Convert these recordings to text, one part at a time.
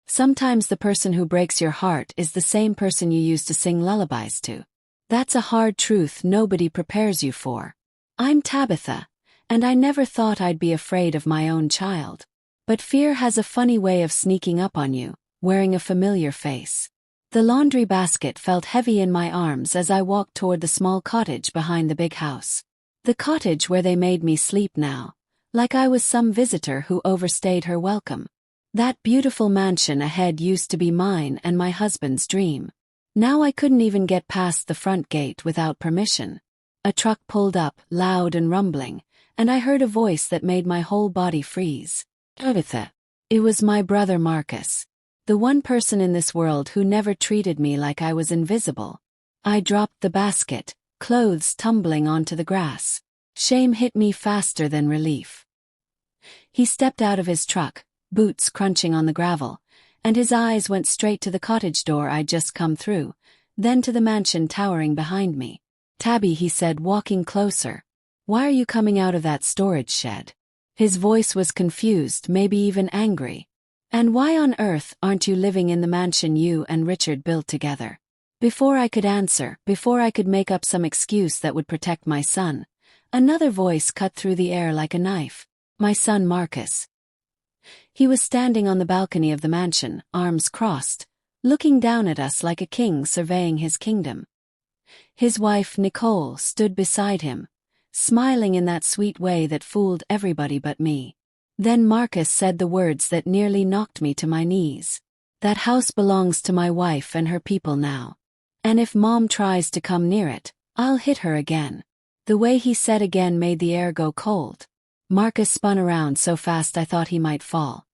Sometimes the person who breaks your heart is the same person you used to sing lullabies to. That's a hard truth nobody prepares you for. I'm Tabitha, and I never thought I'd be afraid of my own child. But fear has a funny way of sneaking up on you, wearing a familiar face. The laundry basket felt heavy in my arms as I walked toward the small cottage behind the big house. The cottage where they made me sleep now, like I was some visitor who overstayed her welcome. That beautiful mansion ahead used to be mine and my husband's dream. Now I couldn't even get past the front gate without permission. A truck pulled up, loud and rumbling, and I heard a voice that made my whole body freeze. Tabitha. It was my brother Marcus. The one person in this world who never treated me like I was invisible. I dropped the basket, clothes tumbling onto the grass. Shame hit me faster than relief. He stepped out of his truck, boots crunching on the gravel, and his eyes went straight to the cottage door I'd just come through, then to the mansion towering behind me. Tabby, he said, walking closer. Why are you coming out of that storage shed? His voice was confused, maybe even angry. And why on earth aren't you living in the mansion you and Richard built together? Before I could answer, before I could make up some excuse that would protect my son, another voice cut through the air like a knife. My son Marcus. He was standing on the balcony of the mansion, arms crossed, looking down at us like a king surveying his kingdom. His wife Nicole stood beside him, smiling in that sweet way that fooled everybody but me. Then Marcus said the words that nearly knocked me to my knees. That house belongs to my wife and her people now. And if Mom tries to come near it, I'll hit her again. The way he said again made the air go cold. Marcus spun around so fast I thought he might fall.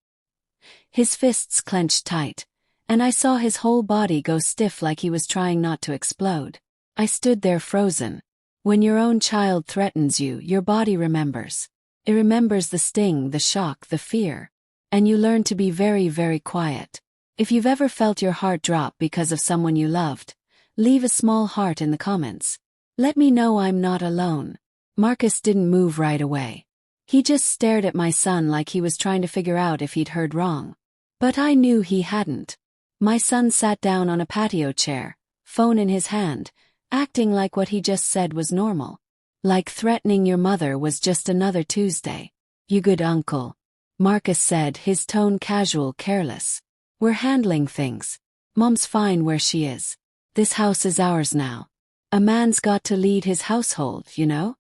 His fists clenched tight, and I saw his whole body go stiff like he was trying not to explode. I stood there frozen. When your own child threatens you, your body remembers. It remembers the sting, the shock, the fear. And you learn to be very, very quiet. If you've ever felt your heart drop because of someone you loved, leave a small heart in the comments. Let me know I'm not alone. Marcus didn't move right away. He just stared at my son like he was trying to figure out if he'd heard wrong. But I knew he hadn't. My son sat down on a patio chair, phone in his hand, acting like what he just said was normal. Like threatening your mother was just another Tuesday. You good uncle? Marcus said, his tone casual, careless. We're handling things. Mom's fine where she is. This house is ours now. A man's got to lead his household, you know?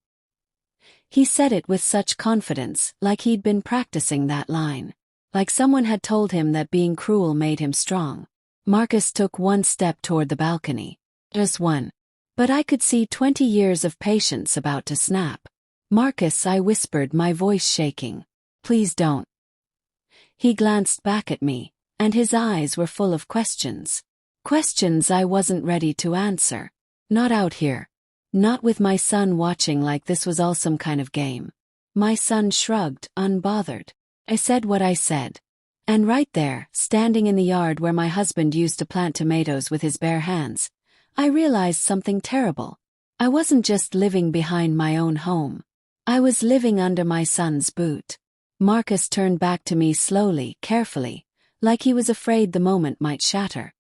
He said it with such confidence, like he'd been practicing that line. Like someone had told him that being cruel made him strong. Marcus took one step toward the balcony. Just one. But I could see 20 years of patience about to snap. Marcus, I whispered, my voice shaking. Please don't. He glanced back at me, and his eyes were full of questions. Questions I wasn't ready to answer. Not out here. Not with my son watching like this was all some kind of game. My son shrugged, unbothered. I said what I said. And right there, standing in the yard where my husband used to plant tomatoes with his bare hands, I realized something terrible. I wasn't just living behind my own home. I was living under my son's boot. Marcus turned back to me slowly, carefully, like he was afraid the moment might shatter.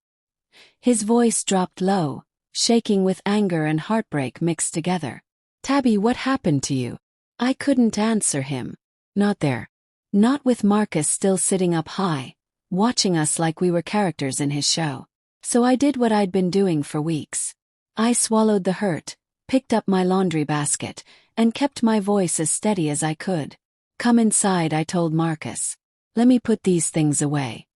His voice dropped low, shaking with anger and heartbreak mixed together. Tabby, what happened to you? I couldn't answer him. Not there. Not with Marcus still sitting up high, watching us like we were characters in his show. So I did what I'd been doing for weeks. I swallowed the hurt, picked up my laundry basket, and kept my voice as steady as I could. Come inside, I told Marcus. Let me put these things away.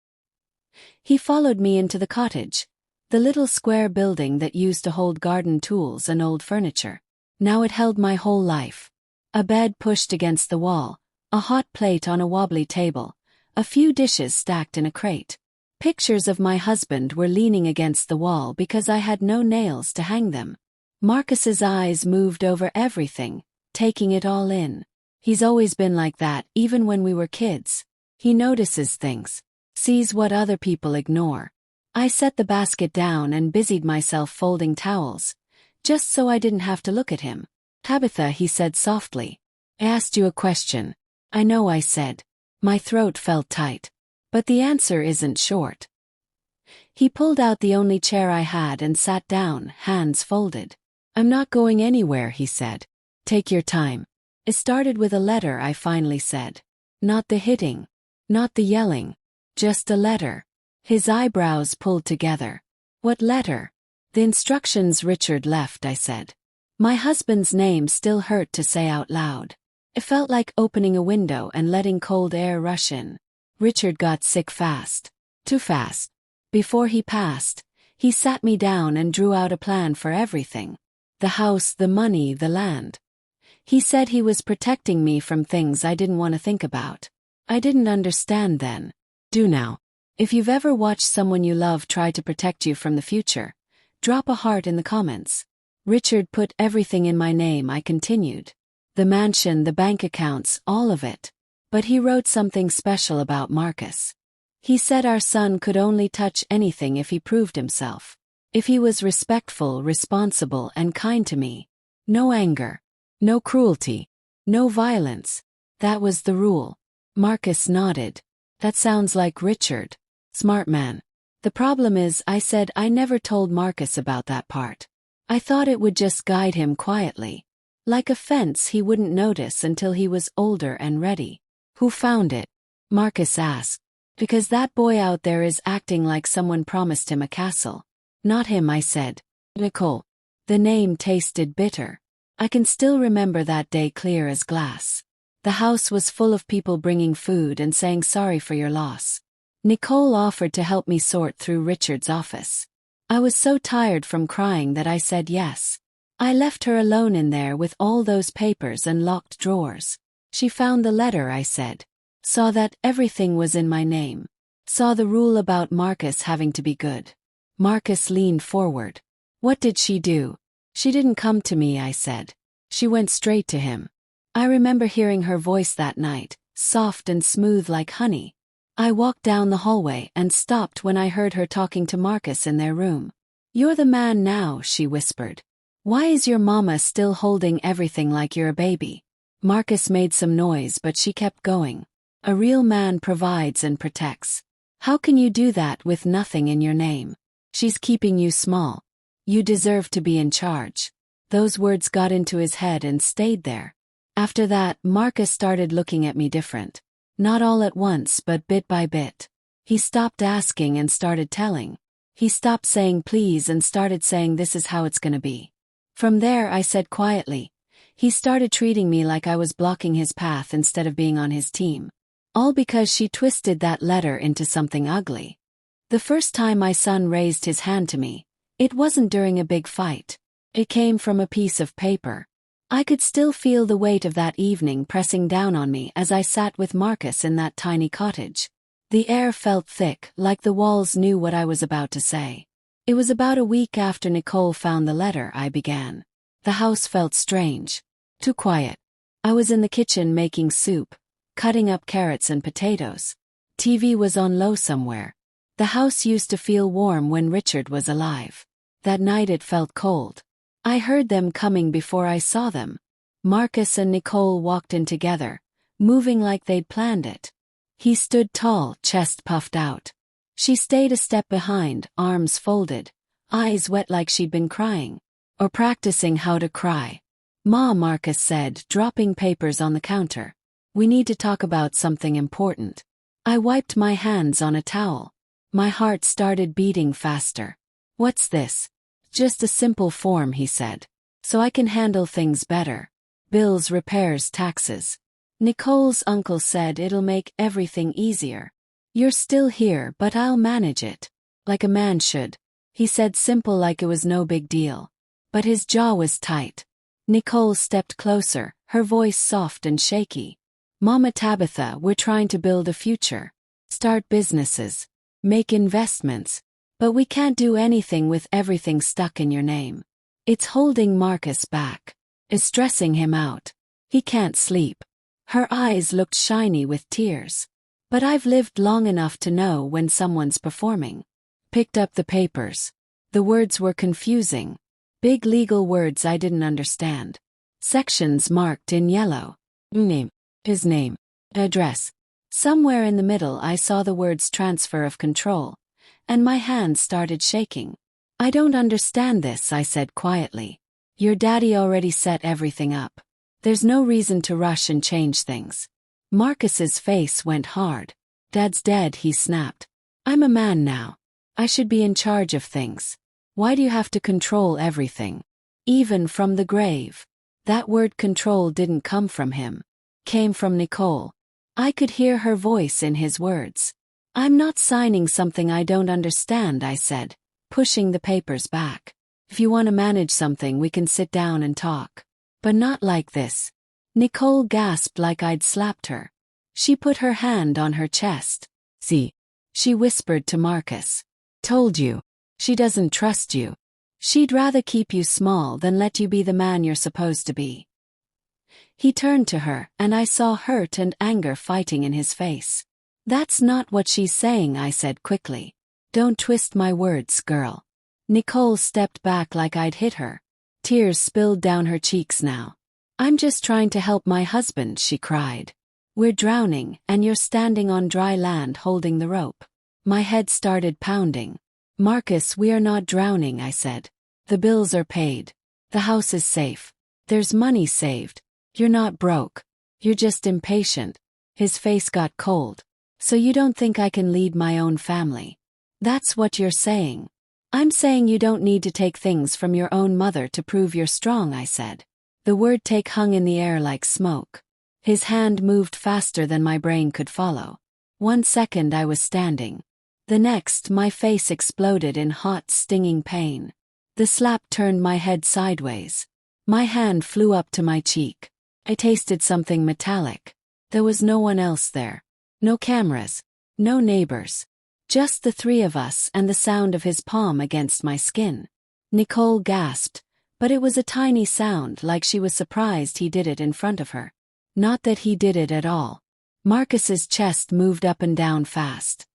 He followed me into the cottage, the little square building that used to hold garden tools and old furniture. Now it held my whole life. A bed pushed against the wall, a hot plate on a wobbly table, a few dishes stacked in a crate. Pictures of my husband were leaning against the wall because I had no nails to hang them. Marcus's eyes moved over everything, taking it all in. He's always been like that, even when we were kids. He notices things, sees what other people ignore. I set the basket down and busied myself folding towels, just so I didn't have to look at him. Tabitha, he said softly. I asked you a question. I know, I said. My throat felt tight. But the answer isn't short. He pulled out the only chair I had and sat down, hands folded. I'm not going anywhere, he said. Take your time. It started with a letter, I finally said. Not the hitting. Not the yelling. Just a letter. His eyebrows pulled together. What letter? The instructions Richard left, I said. My husband's name still hurt to say out loud. It felt like opening a window and letting cold air rush in. Richard got sick fast. Too fast. Before he passed, he sat me down and drew out a plan for everything. The house, the money, the land. He said he was protecting me from things I didn't want to think about. I didn't understand then. Do now. If you've ever watched someone you love try to protect you from the future, drop a heart in the comments. Richard put everything in my name, I continued. The mansion, the bank accounts, all of it. But he wrote something special about Marcus. He said our son could only touch anything if he proved himself. If he was respectful, responsible, and kind to me. No anger. No cruelty. No violence. That was the rule. Marcus nodded. That sounds like Richard. Smart man. The problem is, I said, I never told Marcus about that part. I thought it would just guide him quietly. Like a fence he wouldn't notice until he was older and ready. Who found it? Marcus asked. Because that boy out there is acting like someone promised him a castle. Not him, I said. Nicole. The name tasted bitter. I can still remember that day clear as glass. The house was full of people bringing food and saying sorry for your loss. Nicole offered to help me sort through Richard's office. I was so tired from crying that I said yes. I left her alone in there with all those papers and locked drawers. She found the letter, I said. Saw that everything was in my name. Saw the rule about Marcus having to be good. Marcus leaned forward. What did she do? She didn't come to me, I said. She went straight to him. I remember hearing her voice that night, soft and smooth like honey. I walked down the hallway and stopped when I heard her talking to Marcus in their room. You're the man now, she whispered. Why is your mama still holding everything like you're a baby? Marcus made some noise, but she kept going. A real man provides and protects. How can you do that with nothing in your name? She's keeping you small. You deserve to be in charge. Those words got into his head and stayed there. After that, Marcus started looking at me different. Not all at once, but bit by bit. He stopped asking and started telling. He stopped saying please and started saying this is how it's gonna be. From there, I said quietly. He started treating me like I was blocking his path instead of being on his team. All because she twisted that letter into something ugly. The first time my son raised his hand to me, it wasn't during a big fight. It came from a piece of paper. I could still feel the weight of that evening pressing down on me as I sat with Marcus in that tiny cottage. The air felt thick, like the walls knew what I was about to say. It was about a week after Nicole found the letter, I began. The house felt strange. Too quiet. I was in the kitchen making soup, cutting up carrots and potatoes. TV was on low somewhere. The house used to feel warm when Richard was alive. That night it felt cold. I heard them coming before I saw them. Marcus and Nicole walked in together, moving like they'd planned it. He stood tall, chest puffed out. She stayed a step behind, arms folded, eyes wet like she'd been crying. Or practicing how to cry. Ma, Marcus said, dropping papers on the counter. We need to talk about something important. I wiped my hands on a towel. My heart started beating faster. What's this? Just a simple form, he said. So I can handle things better. Bills, repairs, taxes. Nicole's uncle said it'll make everything easier. You're still here, but I'll manage it. Like a man should. He said simple like it was no big deal. But his jaw was tight. Nicole stepped closer, her voice soft and shaky. Mama Tabitha, we're trying to build a future. Start businesses. Make investments. But we can't do anything with everything stuck in your name. It's holding Marcus back. It's stressing him out. He can't sleep. Her eyes looked shiny with tears. But I've lived long enough to know when someone's performing. Picked up the papers. The words were confusing. Big legal words I didn't understand. Sections marked in yellow. Name. His name. Address. Somewhere in the middle I saw the words transfer of control, and my hands started shaking. I don't understand this, I said quietly. Your daddy already set everything up. There's no reason to rush and change things. Marcus's face went hard. Dad's dead, he snapped. I'm a man now. I should be in charge of things. Why do you have to control everything? Even from the grave. That word control didn't come from him. Came from Nicole. I could hear her voice in his words. I'm not signing something I don't understand, I said, pushing the papers back. If you want to manage something, we can sit down and talk. But not like this. Nicole gasped like I'd slapped her. She put her hand on her chest. See? She whispered to Marcus. Told you. She doesn't trust you. She'd rather keep you small than let you be the man you're supposed to be. He turned to her, and I saw hurt and anger fighting in his face. That's not what she's saying, I said quickly. Don't twist my words, girl. Nicole stepped back like I'd hit her. Tears spilled down her cheeks now. I'm just trying to help my husband, she cried. We're drowning, and you're standing on dry land holding the rope. My head started pounding. Marcus, we are not drowning, I said. The bills are paid. The house is safe. There's money saved. You're not broke. You're just impatient. His face got cold. So you don't think I can lead my own family? That's what you're saying. I'm saying you don't need to take things from your own mother to prove you're strong, I said. The word take hung in the air like smoke. His hand moved faster than my brain could follow. 1 second I was standing. The next, my face exploded in hot, stinging pain. The slap turned my head sideways. My hand flew up to my cheek. I tasted something metallic. There was no one else there. No cameras. No neighbors. Just the three of us and the sound of his palm against my skin. Nicole gasped, but it was a tiny sound, like she was surprised he did it in front of her. Not that he did it at all. Marcus's chest moved up and down fast.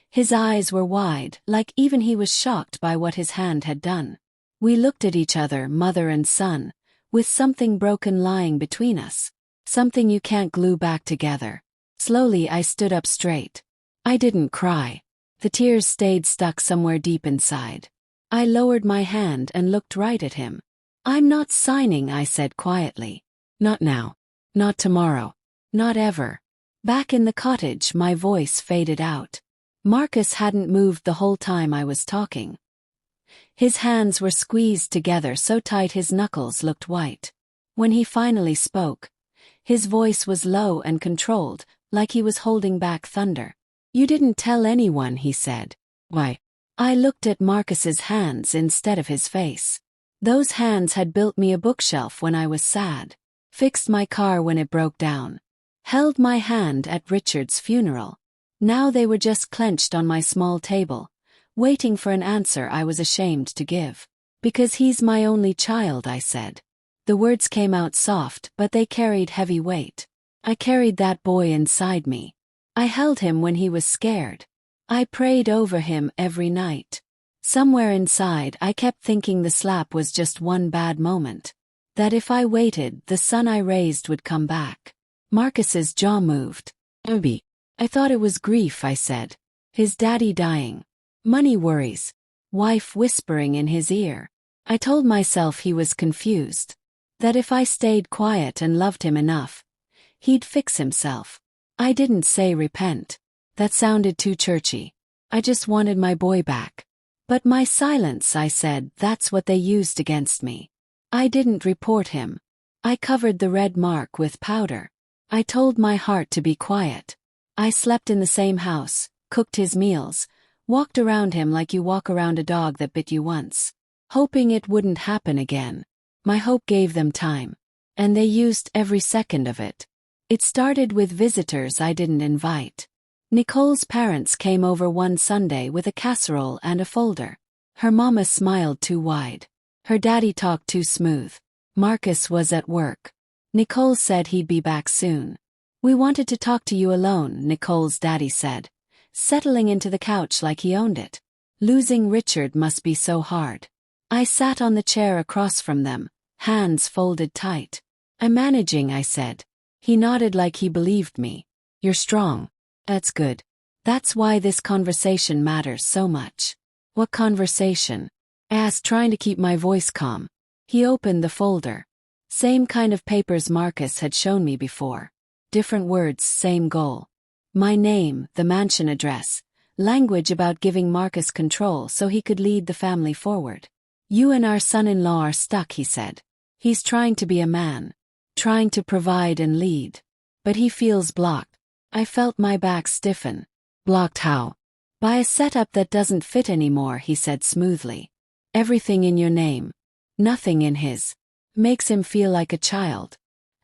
His eyes were wide, like even he was shocked by what his hand had done. We looked at each other, mother and son, with something broken lying between us. Something you can't glue back together. Slowly I stood up straight. I didn't cry. The tears stayed stuck somewhere deep inside. I lowered my hand and looked right at him. I'm not signing, I said quietly. Not now. Not tomorrow. Not ever. Back in the cottage, my voice faded out. Marcus hadn't moved the whole time I was talking. His hands were squeezed together so tight his knuckles looked white. When he finally spoke, his voice was low and controlled, like he was holding back thunder. You didn't tell anyone, he said. Why? I looked at Marcus's hands instead of his face. Those hands had built me a bookshelf when I was sad, fixed my car when it broke down, held my hand at Richard's funeral. Now they were just clenched on my small table, waiting for an answer I was ashamed to give. Because he's my only child, I said. The words came out soft, but they carried heavy weight. I carried that boy inside me. I held him when he was scared. I prayed over him every night. Somewhere inside I kept thinking the slap was just one bad moment. That if I waited, the son I raised would come back. Marcus's jaw moved. Obi. I thought it was grief, I said. His daddy dying. Money worries. Wife whispering in his ear. I told myself he was confused. That if I stayed quiet and loved him enough, he'd fix himself. I didn't say repent. That sounded too churchy. I just wanted my boy back. But my silence, I said, that's what they used against me. I didn't report him. I covered the red mark with powder. I told my heart to be quiet. I slept in the same house, cooked his meals, walked around him like you walk around a dog that bit you once, hoping it wouldn't happen again. My hope gave them time. And they used every second of it. It started with visitors I didn't invite. Nicole's parents came over one Sunday with a casserole and a folder. Her mama smiled too wide. Her daddy talked too smooth. Marcus was at work. Nicole said he'd be back soon. We wanted to talk to you alone, Nicole's daddy said, settling into the couch like he owned it. Losing Richard must be so hard. I sat on the chair across from them, hands folded tight. I'm managing, I said. He nodded like he believed me. You're strong. That's good. That's why this conversation matters so much. What conversation? I asked, trying to keep my voice calm. He opened the folder. Same kind of papers Marcus had shown me before. Different words, same goal. My name, the mansion address, language about giving Marcus control so he could lead the family forward. You and our son-in-law are stuck, he said. He's trying to be a man. Trying to provide and lead. But he feels blocked. I felt my back stiffen. Blocked how? By a setup that doesn't fit anymore, he said smoothly. Everything in your name. Nothing in his. Makes him feel like a child.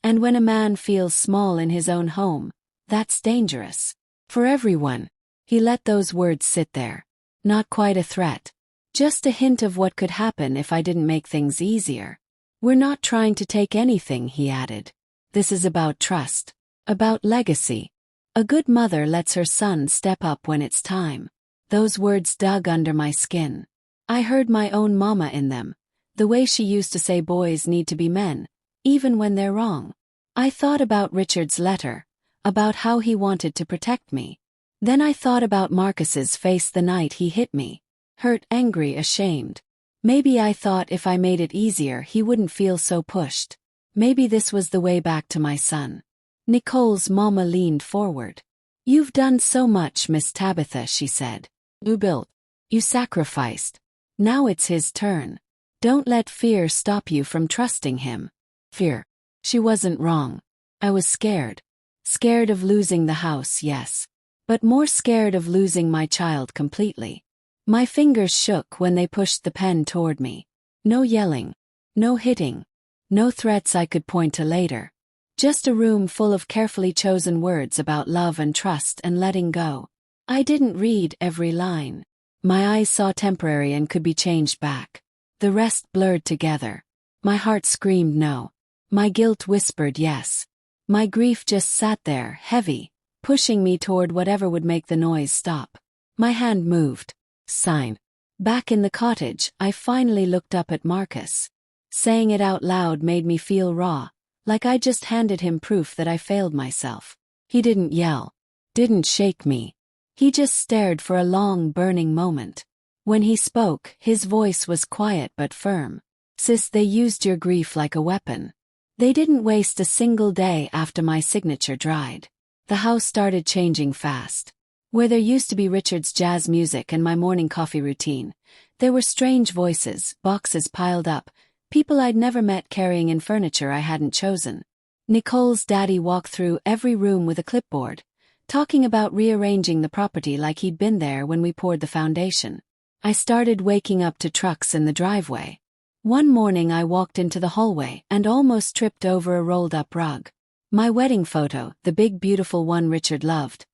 And when a man feels small in his own home, that's dangerous. For everyone. He let those words sit there. Not quite a threat. Just a hint of what could happen if I didn't make things easier. We're not trying to take anything, he added. This is about trust. About legacy. A good mother lets her son step up when it's time. Those words dug under my skin. I heard my own mama in them. The way she used to say boys need to be men, even when they're wrong. I thought about Richard's letter, about how he wanted to protect me. Then I thought about Marcus's face the night he hit me. Hurt, angry, ashamed. Maybe I thought if I made it easier he wouldn't feel so pushed. Maybe this was the way back to my son. Nicole's mama leaned forward. You've done so much, Miss Tabitha, she said. You built. You sacrificed. Now it's his turn. Don't let fear stop you from trusting him. Fear. She wasn't wrong. I was scared. Scared of losing the house, yes. But more scared of losing my child completely. My fingers shook when they pushed the pen toward me. No yelling. No hitting. No threats I could point to later. Just a room full of carefully chosen words about love and trust and letting go. I didn't read every line. My eyes saw temporary and could be changed back. The rest blurred together. My heart screamed no. My guilt whispered yes. My grief just sat there, heavy, pushing me toward whatever would make the noise stop. My hand moved. Sign. Back in the cottage, I finally looked up at Marcus. Saying it out loud made me feel raw, like I just handed him proof that I failed myself. He didn't yell. Didn't shake me. He just stared for a long, burning moment. When he spoke, his voice was quiet but firm. Sis, they used your grief like a weapon. They didn't waste a single day after my signature dried. The house started changing fast. Where there used to be Richard's jazz music and my morning coffee routine, there were strange voices, boxes piled up, people I'd never met carrying in furniture I hadn't chosen. Nicole's daddy walked through every room with a clipboard, talking about rearranging the property like he'd been there when we poured the foundation. I started waking up to trucks in the driveway. One morning I walked into the hallway and almost tripped over a rolled-up rug. My wedding photo, the big beautiful one Richard loved,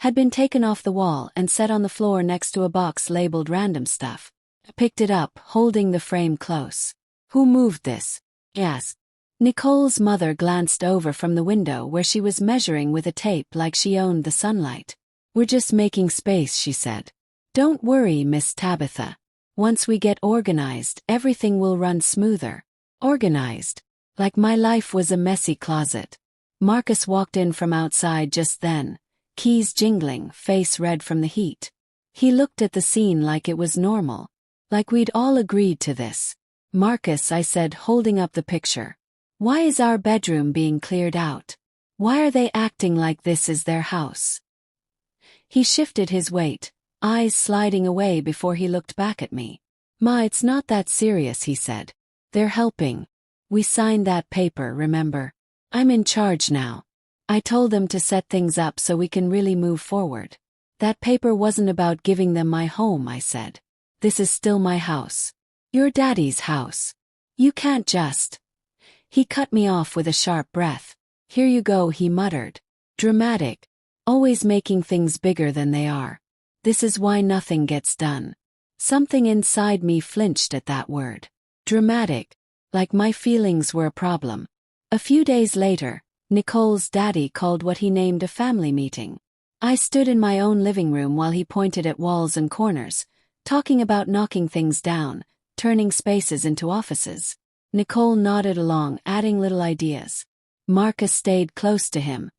had been taken off the wall and set on the floor next to a box labeled random stuff. I picked it up, holding the frame close. Who moved this? I asked. Nicole's mother glanced over from the window where she was measuring with a tape like she owned the sunlight. We're just making space, she said. Don't worry, Miss Tabitha. Once we get organized, everything will run smoother. Organized. Like my life was a messy closet. Marcus walked in from outside just then, keys jingling, face red from the heat. He looked at the scene like it was normal. Like we'd all agreed to this. Marcus, I said, holding up the picture. Why is our bedroom being cleared out? Why are they acting like this is their house? He shifted his weight, eyes sliding away before he looked back at me. Ma, it's not that serious, he said. They're helping. We signed that paper, remember? I'm in charge now. I told them to set things up so we can really move forward. That paper wasn't about giving them my home, I said. This is still my house. Your daddy's house. You can't just. He cut me off with a sharp breath. Here you go, he muttered. Dramatic. Always making things bigger than they are. This is why nothing gets done. Something inside me flinched at that word. Dramatic. Like my feelings were a problem. A few days later, Nicole's daddy called what he named a family meeting. I stood in my own living room while he pointed at walls and corners, talking about knocking things down, turning spaces into offices. Nicole nodded along, adding little ideas. Marcus stayed close to him,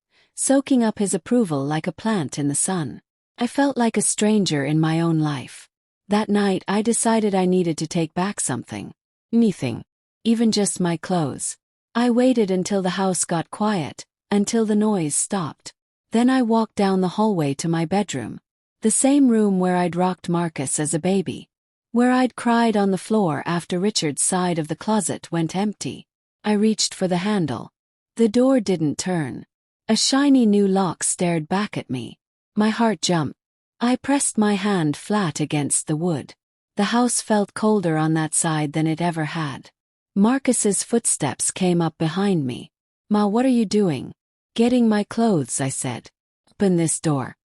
soaking up his approval like a plant in the sun. I felt like a stranger in my own life. That night I decided I needed to take back something. Anything. Even just my clothes. I waited until the house got quiet, until the noise stopped. Then I walked down the hallway to my bedroom. The same room where I'd rocked Marcus as a baby. Where I'd cried on the floor after Richard's side of the closet went empty. I reached for the handle. The door didn't turn. A shiny new lock stared back at me. My heart jumped. I pressed my hand flat against the wood. The house felt colder on that side than it ever had. Marcus's footsteps came up behind me. "Ma, what are you doing?" "Getting my clothes," I said. "Open this door."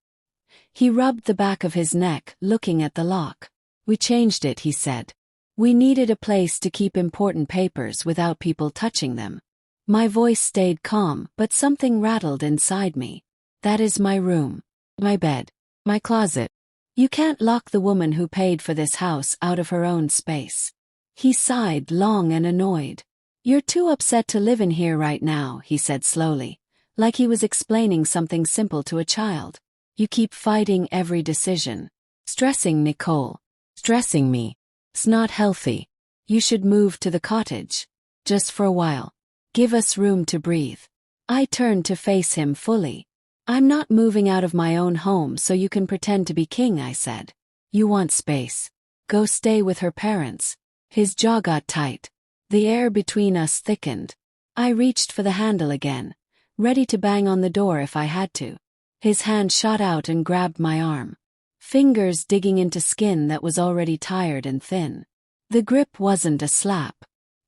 He rubbed the back of his neck, looking at the lock. "We changed it," he said. "We needed a place to keep important papers without people touching them." My voice stayed calm, but something rattled inside me. "That is my room. My bed. My closet. You can't lock the woman who paid for this house out of her own space." He sighed, long and annoyed. "You're too upset to live in here right now," he said slowly, like he was explaining something simple to a child. "You keep fighting every decision. Stressing Nicole. Stressing me. It's not healthy. You should move to the cottage. Just for a while. Give us room to breathe." I turned to face him fully. "I'm not moving out of my own home so you can pretend to be king," I said. "You want space. Go stay with her parents." His jaw got tight. The air between us thickened. I reached for the handle again, ready to bang on the door if I had to. His hand shot out and grabbed my arm. Fingers digging into skin that was already tired and thin. The grip wasn't a slap.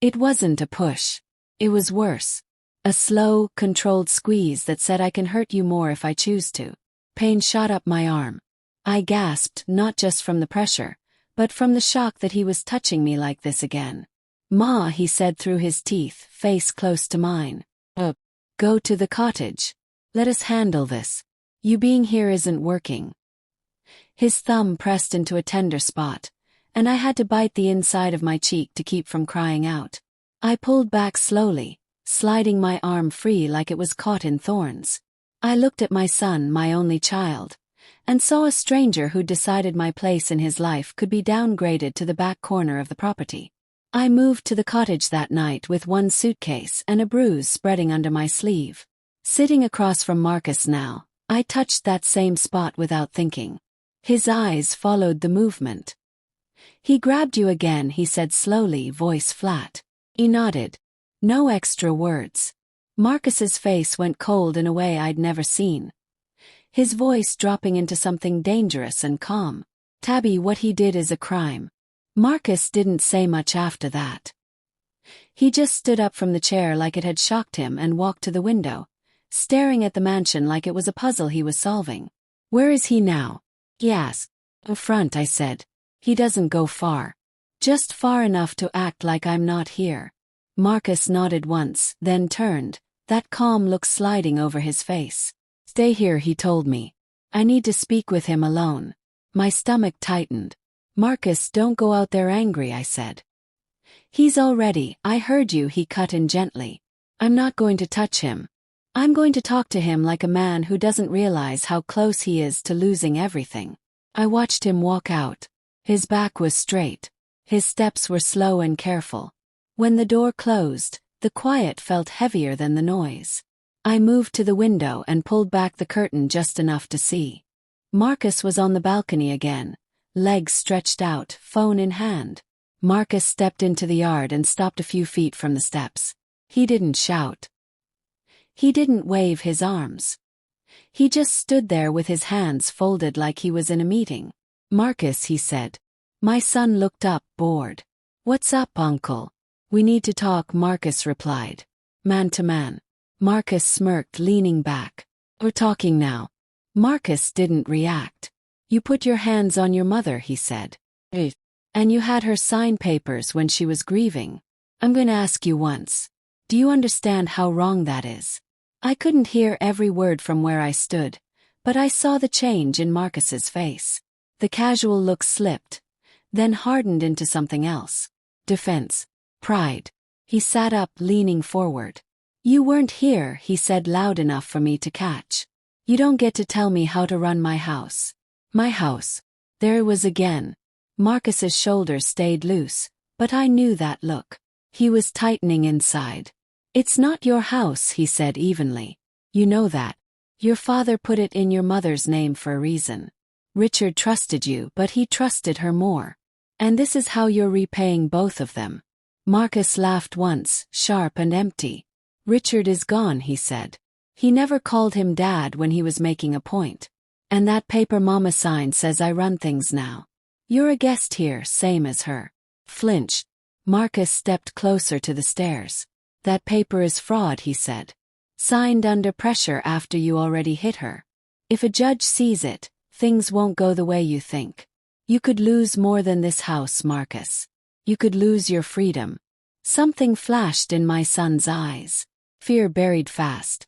It wasn't a push. It was worse. A slow, controlled squeeze that said I can hurt you more if I choose to. Pain shot up my arm. I gasped, not just from the pressure, but from the shock that he was touching me like this again. "Ma," he said through his teeth, face close to mine. Go to the cottage. Let us handle this. You being here isn't working." His thumb pressed into a tender spot, and I had to bite the inside of my cheek to keep from crying out. I pulled back slowly, sliding my arm free like it was caught in thorns. I looked at my son, my only child, and saw a stranger who decided my place in his life could be downgraded to the back corner of the property. I moved to the cottage that night with one suitcase and a bruise spreading under my sleeve. Sitting across from Marcus now, I touched that same spot without thinking. His eyes followed the movement. "He grabbed you again," he said slowly, voice flat. He nodded. No extra words. Marcus's face went cold in a way I'd never seen. His voice dropping into something dangerous and calm. "Tabby, what he did is a crime." Marcus didn't say much after that. He just stood up from the chair like it had shocked him and walked to the window, staring at the mansion like it was a puzzle he was solving. "Where is he now?" he asked. "Up front," I said. "He doesn't go far. Just far enough to act like I'm not here." Marcus nodded once, then turned, that calm look sliding over his face. "Stay here," he told me. "I need to speak with him alone." My stomach tightened. "Marcus, don't go out there angry," I said. "He's all ready. I heard you," he cut in gently. "I'm not going to touch him. I'm going to talk to him like a man who doesn't realize how close he is to losing everything." I watched him walk out. His back was straight. His steps were slow and careful. When the door closed, the quiet felt heavier than the noise. I moved to the window and pulled back the curtain just enough to see. Marcus was on the balcony again, legs stretched out, phone in hand. Marcus stepped into the yard and stopped a few feet from the steps. He didn't shout. He didn't wave his arms. He just stood there with his hands folded like he was in a meeting. "Marcus," he said. My son looked up, bored. "What's up, Uncle?" "We need to talk," Marcus replied. "Man to man." Marcus smirked, leaning back. "We're talking now." Marcus didn't react. "You put your hands on your mother," he said. "And you had her sign papers when she was grieving. I'm going to ask you once. Do you understand how wrong that is?" I couldn't hear every word from where I stood, but I saw the change in Marcus's face. The casual look slipped, then hardened into something else. Defense. Pride. He sat up, leaning forward. You weren't here, he said loud enough for me to catch. You don't get to tell me how to run my house. My house. There it was again. Marcus's shoulders stayed loose, but I knew that look. He was tightening inside. It's not your house, he said evenly. You know that. Your father put it in your mother's name for a reason. Richard trusted you, but he trusted her more. And this is how you're repaying both of them. Marcus laughed once, sharp and empty. Richard is gone, he said. He never called him Dad when he was making a point. And that paper mama sign says I run things now. You're a guest here, same as her. Flinched. Marcus stepped closer to the stairs. That paper is fraud, he said. Signed under pressure after you already hit her. If a judge sees it, things won't go the way you think. You could lose more than this house, Marcus. You could lose your freedom. Something flashed in my son's eyes. Fear buried fast.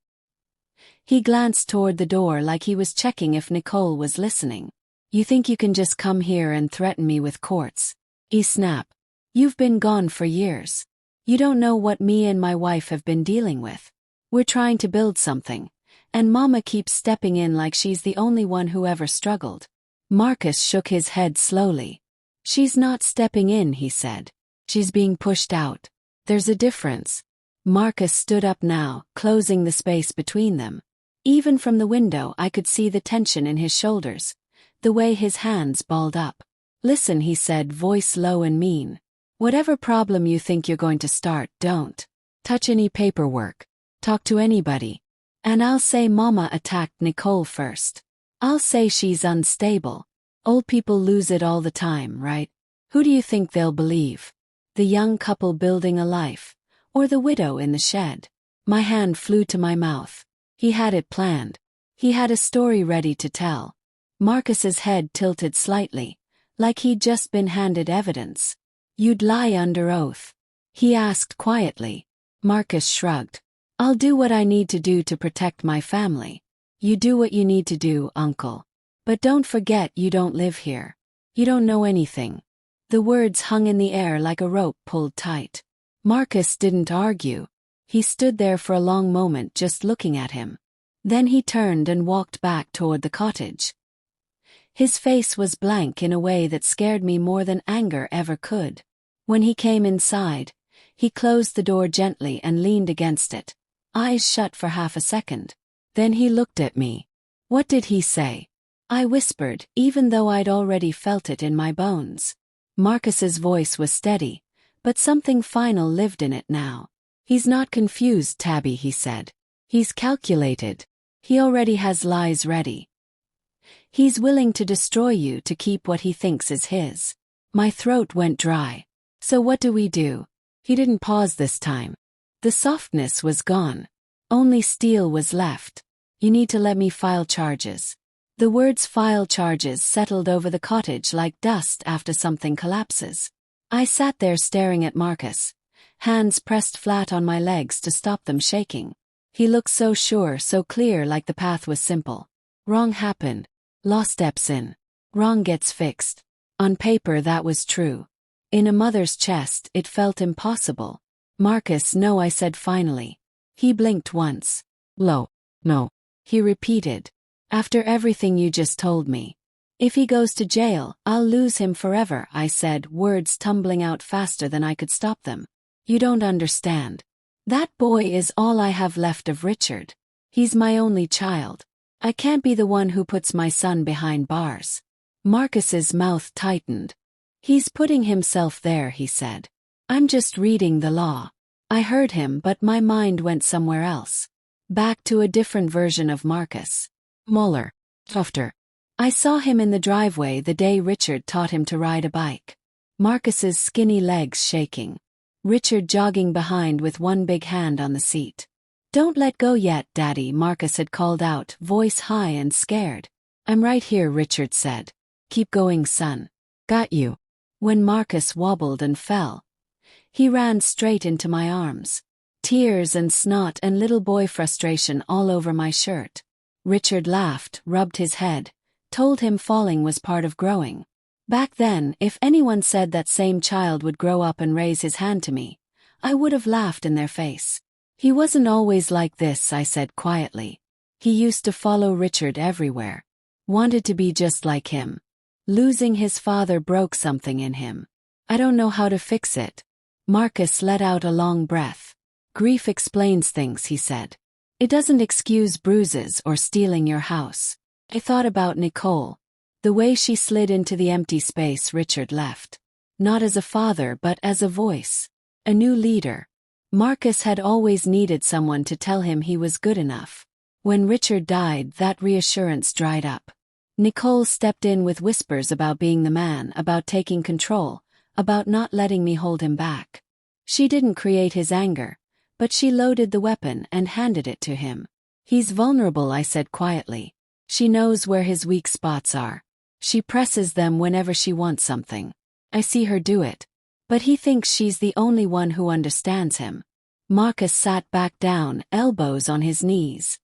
He glanced toward the door like he was checking if Nicole was listening. You think you can just come here and threaten me with courts? He snapped. You've been gone for years. You don't know what me and my wife have been dealing with. We're trying to build something, and Mama keeps stepping in like she's the only one who ever struggled. Marcus shook his head slowly. She's not stepping in, he said. She's being pushed out. There's a difference. Marcus stood up now, closing the space between them. Even from the window I could see the tension in his shoulders, the way his hands balled up. Listen, he said, voice low and mean. Whatever problem you think you're going to start, don't touch any paperwork. Talk to anybody. And I'll say Mama attacked Nicole first. I'll say she's unstable. Old people lose it all the time, right? Who do you think they'll believe? The young couple building a life, or the widow in the shed? My hand flew to my mouth. He had it planned. He had a story ready to tell. Marcus's head tilted slightly, like he'd just been handed evidence. You'd lie under oath? He asked quietly. Marcus shrugged. I'll do what I need to do to protect my family. You do what you need to do, Uncle. But don't forget you don't live here. You don't know anything. The words hung in the air like a rope pulled tight. Marcus didn't argue. He stood there for a long moment just looking at him. Then he turned and walked back toward the cottage. His face was blank in a way that scared me more than anger ever could. When he came inside, he closed the door gently and leaned against it, eyes shut for half a second. Then he looked at me. What did he say? I whispered, even though I'd already felt it in my bones. Marcus's voice was steady, but something final lived in it now. He's not confused, Tabby, he said. He's calculated. He already has lies ready. He's willing to destroy you to keep what he thinks is his. My throat went dry. So what do we do? He didn't pause this time. The softness was gone. Only steel was left. You need to let me file charges. The words file charges settled over the cottage like dust after something collapses. I sat there staring at Marcus, hands pressed flat on my legs to stop them shaking. He looked so sure, so clear, like the path was simple. Wrong happened. Law steps in. Wrong gets fixed. On paper that was true. In a mother's chest it felt impossible. Marcus, no, I said finally. He blinked once. No, he repeated. After everything you just told me. If he goes to jail, I'll lose him forever, I said, words tumbling out faster than I could stop them. You don't understand. That boy is all I have left of Richard. He's my only child. I can't be the one who puts my son behind bars. Marcus's mouth tightened. He's putting himself there, he said. I'm just reading the law. I heard him, but my mind went somewhere else. Back to a different version of Marcus. Muller. Tufter. I saw him in the driveway the day Richard taught him to ride a bike. Marcus's skinny legs shaking. Richard jogging behind with one big hand on the seat. Don't let go yet, Daddy, Marcus had called out, voice high and scared. I'm right here, Richard said. Keep going, son. Got you. When Marcus wobbled and fell, he ran straight into my arms. Tears and snot and little boy frustration all over my shirt. Richard laughed, rubbed his head, told him falling was part of growing. Back then, if anyone said that same child would grow up and raise his hand to me, I would have laughed in their face. He wasn't always like this, I said quietly. He used to follow Richard everywhere. Wanted to be just like him. Losing his father broke something in him. I don't know how to fix it. Marcus let out a long breath. Grief explains things, he said. It doesn't excuse bruises or stealing your house. I thought about Nicole. The way she slid into the empty space Richard left. Not as a father but as a voice. A new leader. Marcus had always needed someone to tell him he was good enough. When Richard died, that reassurance dried up. Nicole stepped in with whispers about being the man, about taking control, about not letting me hold him back. She didn't create his anger, but she loaded the weapon and handed it to him. He's vulnerable, I said quietly. She knows where his weak spots are. She presses them whenever she wants something. I see her do it. But he thinks she's the only one who understands him. Marcus sat back down, elbows on his knees.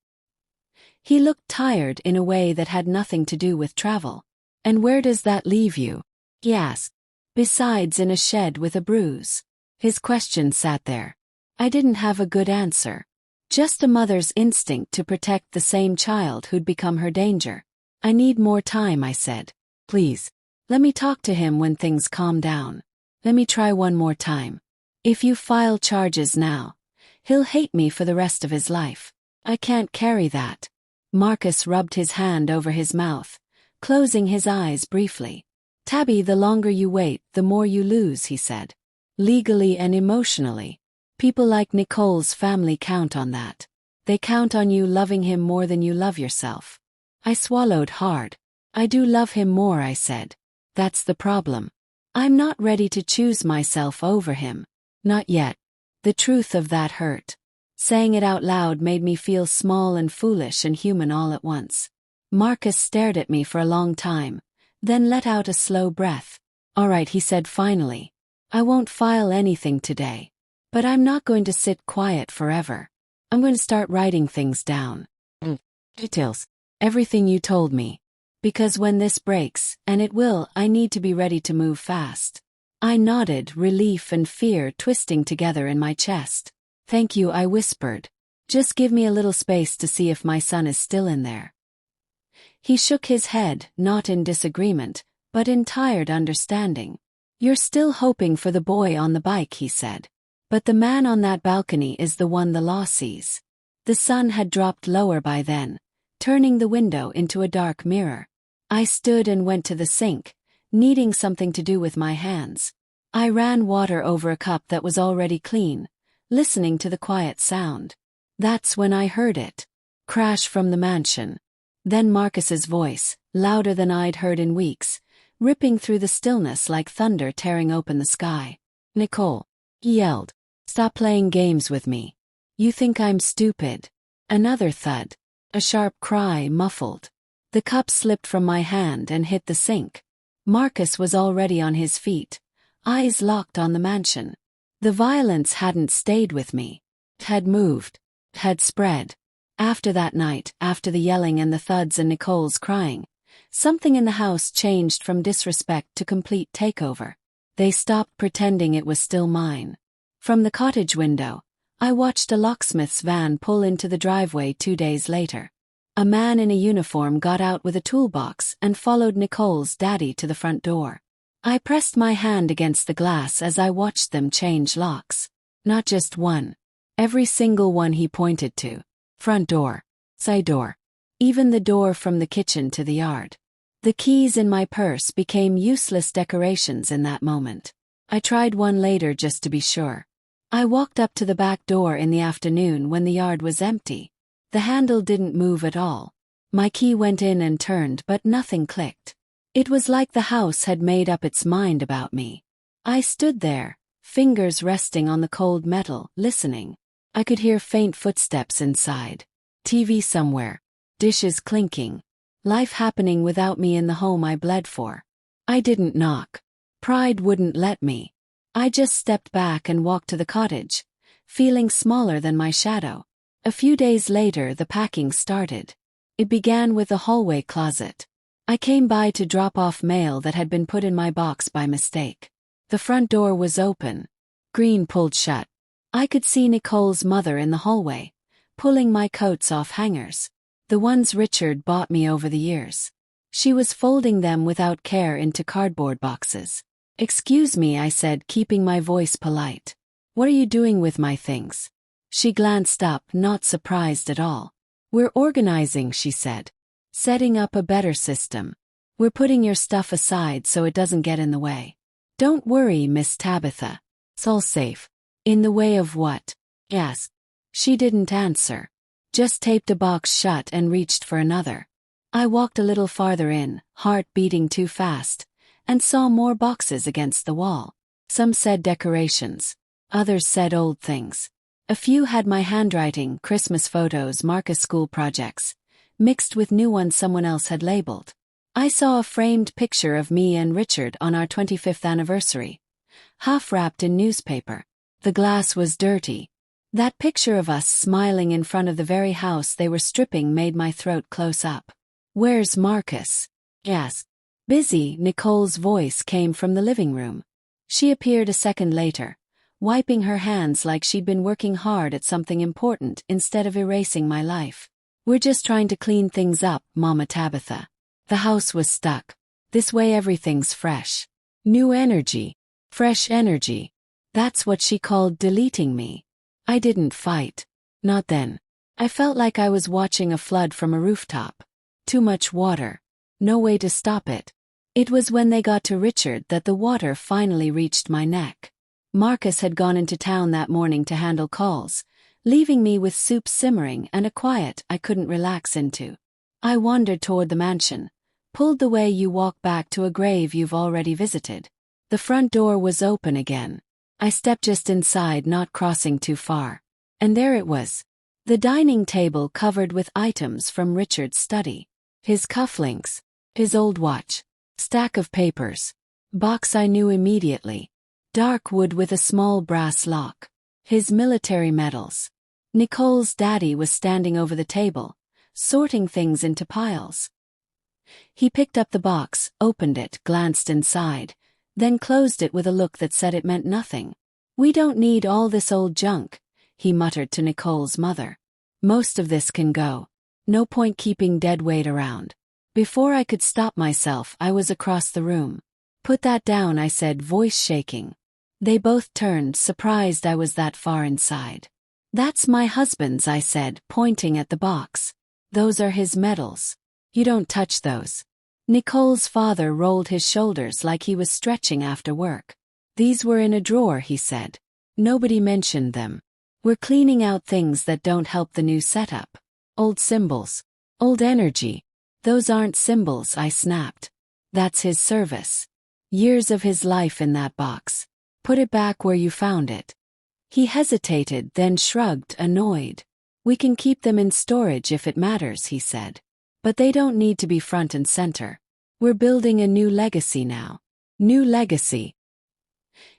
He looked tired in a way that had nothing to do with travel. And where does that leave you? He asked. Besides, in a shed with a bruise. His question sat there. I didn't have a good answer. Just a mother's instinct to protect the same child who'd become her danger. I need more time, I said. Please. Let me talk to him when things calm down. Let me try one more time. If you file charges now, he'll hate me for the rest of his life. I can't carry that. Marcus rubbed his hand over his mouth, closing his eyes briefly. Tabby, the longer you wait, the more you lose, he said. Legally and emotionally. People like Nicole's family count on that. They count on you loving him more than you love yourself. I swallowed hard. I do love him more, I said. That's the problem. I'm not ready to choose myself over him. Not yet. The truth of that hurt. Saying it out loud made me feel small and foolish and human all at once. Marcus stared at me for a long time, then let out a slow breath. All right, he said finally. I won't file anything today. But I'm not going to sit quiet forever. I'm going to start writing things down. Details. Everything you told me. Because when this breaks, and it will, I need to be ready to move fast. I nodded, relief and fear twisting together in my chest. Thank you, I whispered. Just give me a little space to see if my son is still in there. He shook his head, not in disagreement, but in tired understanding. You're still hoping for the boy on the bike, he said. But the man on that balcony is the one the law sees. The sun had dropped lower by then, turning the window into a dark mirror. I stood and went to the sink, needing something to do with my hands. I ran water over a cup that was already clean, listening to the quiet sound. That's when I heard it. Crash from the mansion. Then Marcus's voice, louder than I'd heard in weeks, ripping through the stillness like thunder tearing open the sky. Nicole, he yelled. Stop playing games with me. You think I'm stupid. Another thud. A sharp cry, muffled. The cup slipped from my hand and hit the sink. Marcus was already on his feet, eyes locked on the mansion. The violence hadn't stayed with me. It had moved. It had spread. After that night, after the yelling and the thuds and Nicole's crying, something in the house changed from disrespect to complete takeover. They stopped pretending it was still mine. From the cottage window, I watched a locksmith's van pull into the driveway 2 days later. A man in a uniform got out with a toolbox and followed Nicole's daddy to the front door. I pressed my hand against the glass as I watched them change locks. Not just one. Every single one he pointed to. Front door. Side door. Even the door from the kitchen to the yard. The keys in my purse became useless decorations in that moment. I tried one later just to be sure. I walked up to the back door in the afternoon when the yard was empty. The handle didn't move at all. My key went in and turned, but nothing clicked. It was like the house had made up its mind about me. I stood there, fingers resting on the cold metal, listening. I could hear faint footsteps inside. TV somewhere. Dishes clinking. Life happening without me in the home I bled for. I didn't knock. Pride wouldn't let me. I just stepped back and walked to the cottage, feeling smaller than my shadow. A few days later the packing started. It began with a hallway closet. I came by to drop off mail that had been put in my box by mistake. The front door was open. Green pulled shut. I could see Nicole's mother in the hallway, pulling my coats off hangers. The ones Richard bought me over the years. She was folding them without care into cardboard boxes. "Excuse me," I said, keeping my voice polite. "What are you doing with my things?" She glanced up, not surprised at all. "We're organizing," she said. "Setting up a better system. We're putting your stuff aside so it doesn't get in the way." "Don't worry, Miss Tabitha. It's all safe." "In the way of what?" I asked. She didn't answer. Just taped a box shut and reached for another. I walked a little farther in, heart beating too fast, and saw more boxes against the wall. Some said decorations. Others said old things. A few had my handwriting, Christmas photos, Marcus school projects, mixed with new ones someone else had labeled. I saw a framed picture of me and Richard on our 25th anniversary, half wrapped in newspaper. The glass was dirty. That picture of us smiling in front of the very house they were stripping made my throat close up. "Where's Marcus?" I asked. "Busy," Nicole's voice came from the living room. She appeared a second later, wiping her hands like she'd been working hard at something important instead of erasing my life. "We're just trying to clean things up, Mama Tabitha. The house was stuck. This way everything's fresh. New energy. Fresh energy." That's what she called deleting me. I didn't fight. Not then. I felt like I was watching a flood from a rooftop. Too much water. No way to stop it. It was when they got to Richard that the water finally reached my neck. Marcus had gone into town that morning to handle calls, leaving me with soup simmering and a quiet I couldn't relax into. I wandered toward the mansion, pulled the way you walk back to a grave you've already visited. The front door was open again. I stepped just inside, not crossing too far. And there it was. The dining table covered with items from Richard's study. His cufflinks. His old watch. Stack of papers. Box I knew immediately. Dark wood with a small brass lock. His military medals. Nicole's daddy was standing over the table, sorting things into piles. He picked up the box, opened it, glanced inside, then closed it with a look that said it meant nothing. "We don't need all this old junk," he muttered to Nicole's mother. "Most of this can go. No point keeping dead weight around." Before I could stop myself, I was across the room. "Put that down," I said, voice shaking. They both turned, surprised I was that far inside. "That's my husband's," I said, pointing at the box. "Those are his medals. You don't touch those." Nicole's father rolled his shoulders like he was stretching after work. "These were in a drawer," he said. "Nobody mentioned them. We're cleaning out things that don't help the new setup. Old symbols. Old energy." "Those aren't symbols," I snapped. "That's his service. Years of his life in that box. Put it back where you found it." He hesitated, then shrugged, annoyed. "We can keep them in storage if it matters," he said. "But they don't need to be front and center. We're building a new legacy now." "New legacy."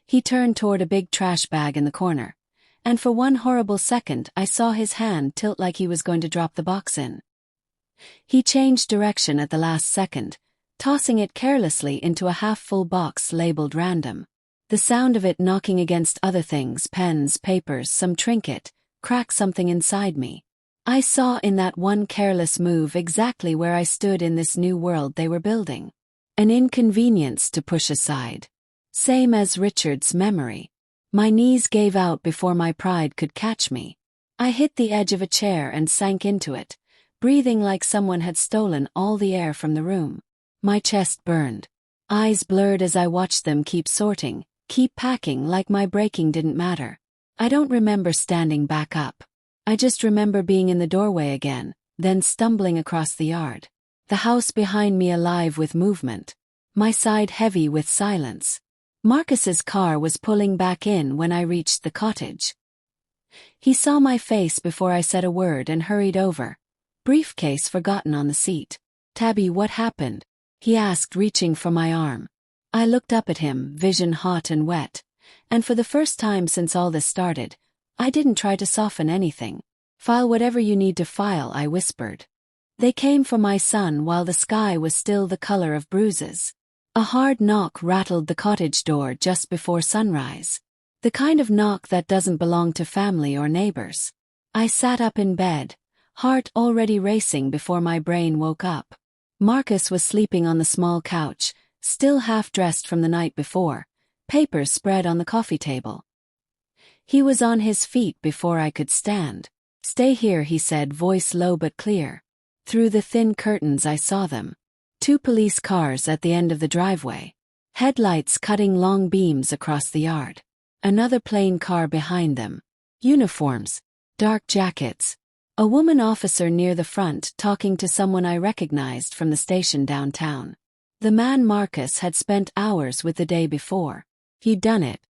He turned toward a big trash bag in the corner, and for one horrible second I saw his hand tilt like he was going to drop the box in. He changed direction at the last second, tossing it carelessly into a half-full box labeled random. The sound of it knocking against other things, pens, papers, some trinket, cracked something inside me. I saw in that one careless move exactly where I stood in this new world they were building. An inconvenience to push aside. Same as Richard's memory. My knees gave out before my pride could catch me. I hit the edge of a chair and sank into it, breathing like someone had stolen all the air from the room. My chest burned. Eyes blurred as I watched them keep sorting, keep packing like my breaking didn't matter. I don't remember standing back up. I just remember being in the doorway again, then stumbling across the yard. The house behind me alive with movement. My side heavy with silence. Marcus's car was pulling back in when I reached the cottage. He saw my face before I said a word and hurried over. Briefcase forgotten on the seat. "Tabby, what happened?" he asked, reaching for my arm. I looked up at him, vision hot and wet, and for the first time since all this started, I didn't try to soften anything. "File whatever you need to file," I whispered. They came for my son while the sky was still the color of bruises. A hard knock rattled the cottage door just before sunrise. The kind of knock that doesn't belong to family or neighbors. I sat up in bed, heart already racing before my brain woke up. Marcus was sleeping on the small couch, still half-dressed from the night before, papers spread on the coffee table. He was on his feet before I could stand. "Stay here," he said, voice low but clear. Through the thin curtains I saw them. 2 police cars at the end of the driveway. Headlights cutting long beams across the yard. Another plain car behind them. Uniforms. Dark jackets. A woman officer near the front talking to someone I recognized from the station downtown. The man Marcus had spent hours with the day before. He'd done it.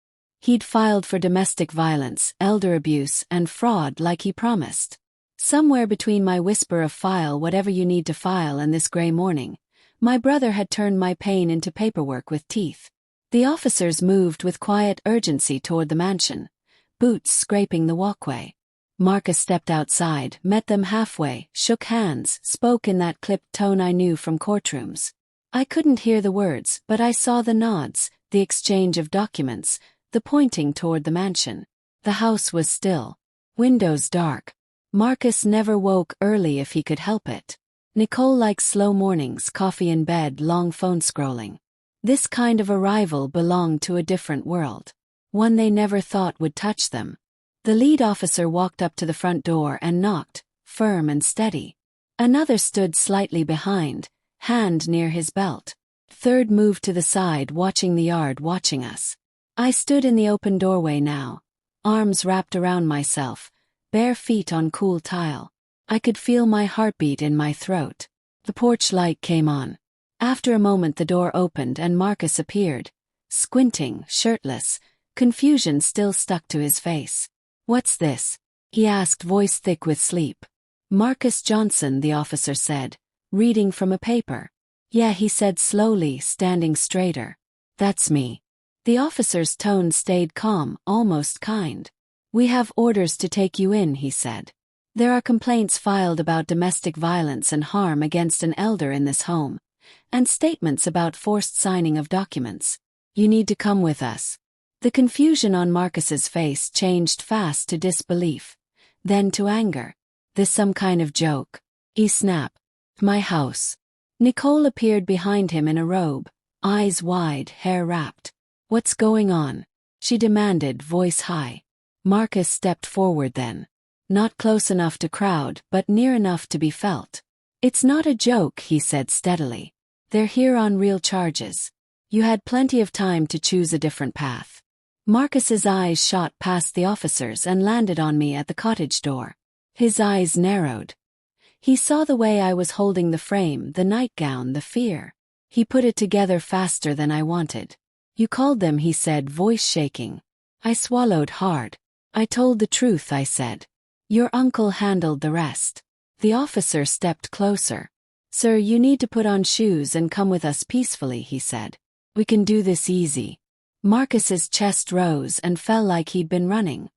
He'd filed for domestic violence, elder abuse, and fraud like he promised. Somewhere between my whisper of "file whatever you need to file" and this gray morning, my brother had turned my pain into paperwork with teeth. The officers moved with quiet urgency toward the mansion, boots scraping the walkway. Marcus stepped outside, met them halfway, shook hands, spoke in that clipped tone I knew from courtrooms. I couldn't hear the words, but I saw the nods, the exchange of documents, the pointing toward the mansion. The house was still. Windows dark. Marcus never woke early if he could help it. Nicole likes slow mornings, coffee in bed, long phone scrolling. This kind of arrival belonged to a different world. One they never thought would touch them. The lead officer walked up to the front door and knocked, firm and steady. Another stood slightly behind, hand near his belt. Third moved to the side, watching the yard, watching us. I stood in the open doorway now, arms wrapped around myself, bare feet on cool tile. I could feel my heartbeat in my throat. The porch light came on. After a moment the door opened and Marcus appeared, squinting, shirtless, confusion still stuck to his face. "What's this?" he asked, voice thick with sleep. "Marcus Johnson," the officer said, reading from a paper. "Yeah," he said slowly, standing straighter. "That's me." The officer's tone stayed calm, almost kind. "We have orders to take you in," he said. "There are complaints filed about domestic violence and harm against an elder in this home, and statements about forced signing of documents. You need to come with us." The confusion on Marcus's face changed fast to disbelief, then to anger. "This some kind of joke?" he snapped. "My house." Nicole appeared behind him in a robe, eyes wide, hair wrapped. "What's going on?" she demanded, voice high. Marcus stepped forward then. Not close enough to crowd, but near enough to be felt. "It's not a joke," he said steadily. "They're here on real charges. You had plenty of time to choose a different path." Marcus's eyes shot past the officers and landed on me at the cottage door. His eyes narrowed. He saw the way I was holding the frame, the nightgown, the fear. He put it together faster than I wanted. "You called them," he said, voice shaking. I swallowed hard. "I told the truth," I said. "Your uncle handled the rest." The officer stepped closer. "Sir, you need to put on shoes and come with us peacefully," he said. "We can do this easy." Marcus's chest rose and fell like he'd been running.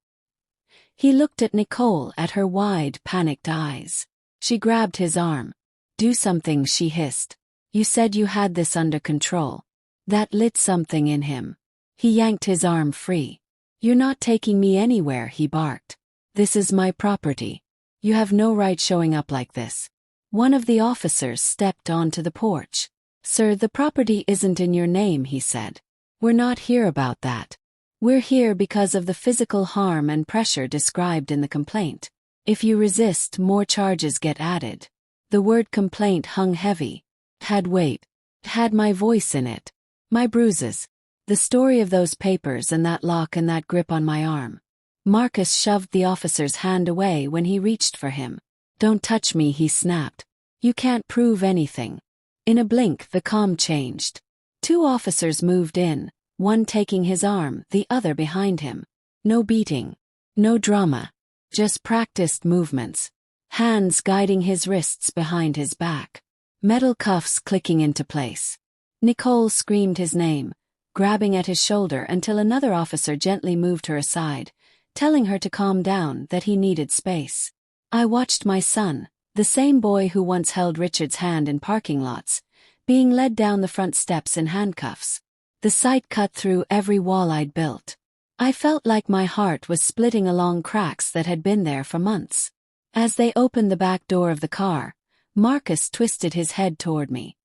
He looked at Nicole, at her wide, panicked eyes. She grabbed his arm. "Do something," she hissed. "You said you had this under control." That lit something in him. He yanked his arm free. "You're not taking me anywhere," he barked. "This is my property. You have no right showing up like this." One of the officers stepped onto the porch. "Sir, the property isn't in your name," he said. "We're not here about that. We're here because of the physical harm and pressure described in the complaint. If you resist, more charges get added." The word complaint hung heavy. Had weight. Had my voice in it. My bruises. The story of those papers and that lock and that grip on my arm. Marcus shoved the officer's hand away when he reached for him. "Don't touch me," he snapped. "You can't prove anything." In a blink, the calm changed. 2 officers moved in, one taking his arm, the other behind him. No beating. No drama. Just practiced movements. Hands guiding his wrists behind his back. Metal cuffs clicking into place. Nicole screamed his name, grabbing at his shoulder until another officer gently moved her aside, telling her to calm down, that he needed space. I watched my son, the same boy who once held Richard's hand in parking lots, being led down the front steps in handcuffs. The sight cut through every wall I'd built. I felt like my heart was splitting along cracks that had been there for months. As they opened the back door of the car, Marcus twisted his head toward me.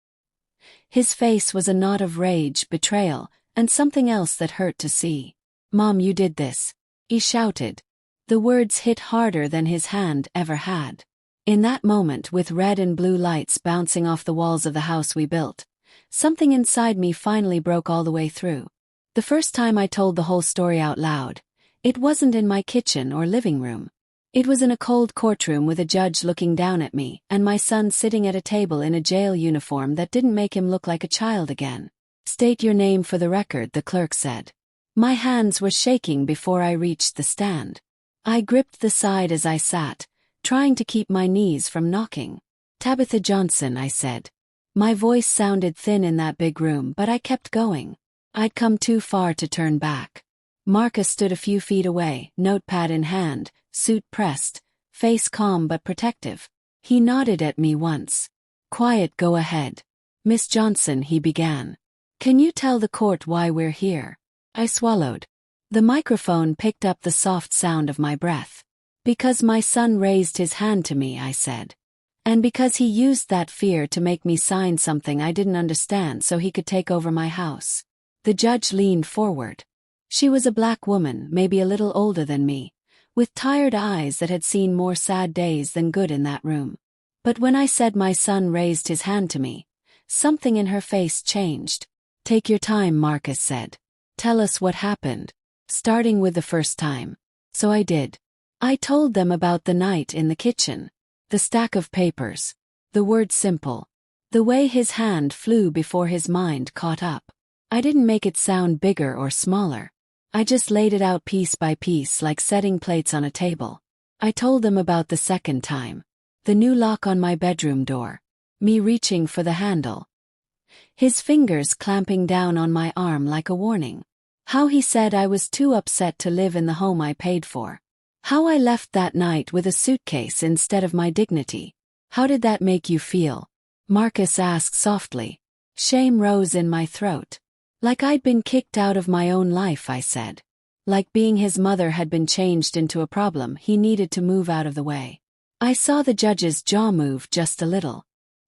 His face was a knot of rage, betrayal, and something else that hurt to see. "Mom, you did this," he shouted. The words hit harder than his hand ever had. In that moment, with red and blue lights bouncing off the walls of the house we built, something inside me finally broke all the way through. The first time I told the whole story out loud, it wasn't in my kitchen or living room. It was in a cold courtroom with a judge looking down at me and my son sitting at a table in a jail uniform that didn't make him look like a child again. "State your name for the record," the clerk said. My hands were shaking before I reached the stand. I gripped the side as I sat, trying to keep my knees from knocking. "Tabitha Johnson," I said. My voice sounded thin in that big room, but I kept going. I'd come too far to turn back. Marcus stood a few feet away, notepad in hand, suit pressed, face calm but protective. He nodded at me once. "Quiet, go ahead." "Miss Johnson," he began. "Can you tell the court why we're here?" I swallowed. The microphone picked up the soft sound of my breath. "Because my son raised his hand to me," I said. "And because he used that fear to make me sign something I didn't understand so he could take over my house." The judge leaned forward. She was a black woman, maybe a little older than me, with tired eyes that had seen more sad days than good in that room. But when I said my son raised his hand to me, something in her face changed. "Take your time," Marcus said. "Tell us what happened, starting with the first time." So I did. I told them about the night in the kitchen, the stack of papers, the word simple, the way his hand flew before his mind caught up. I didn't make it sound bigger or smaller. I just laid it out piece by piece like setting plates on a table. I told them about the second time, the new lock on my bedroom door, me reaching for the handle, his fingers clamping down on my arm like a warning. How he said I was too upset to live in the home I paid for. How I left that night with a suitcase instead of my dignity. "How did that make you feel?" Marcus asked softly. Shame rose in my throat. Like I'd been kicked out of my own life, I said. Like being his mother had been changed into a problem he needed to move out of the way. I saw the judge's jaw move just a little.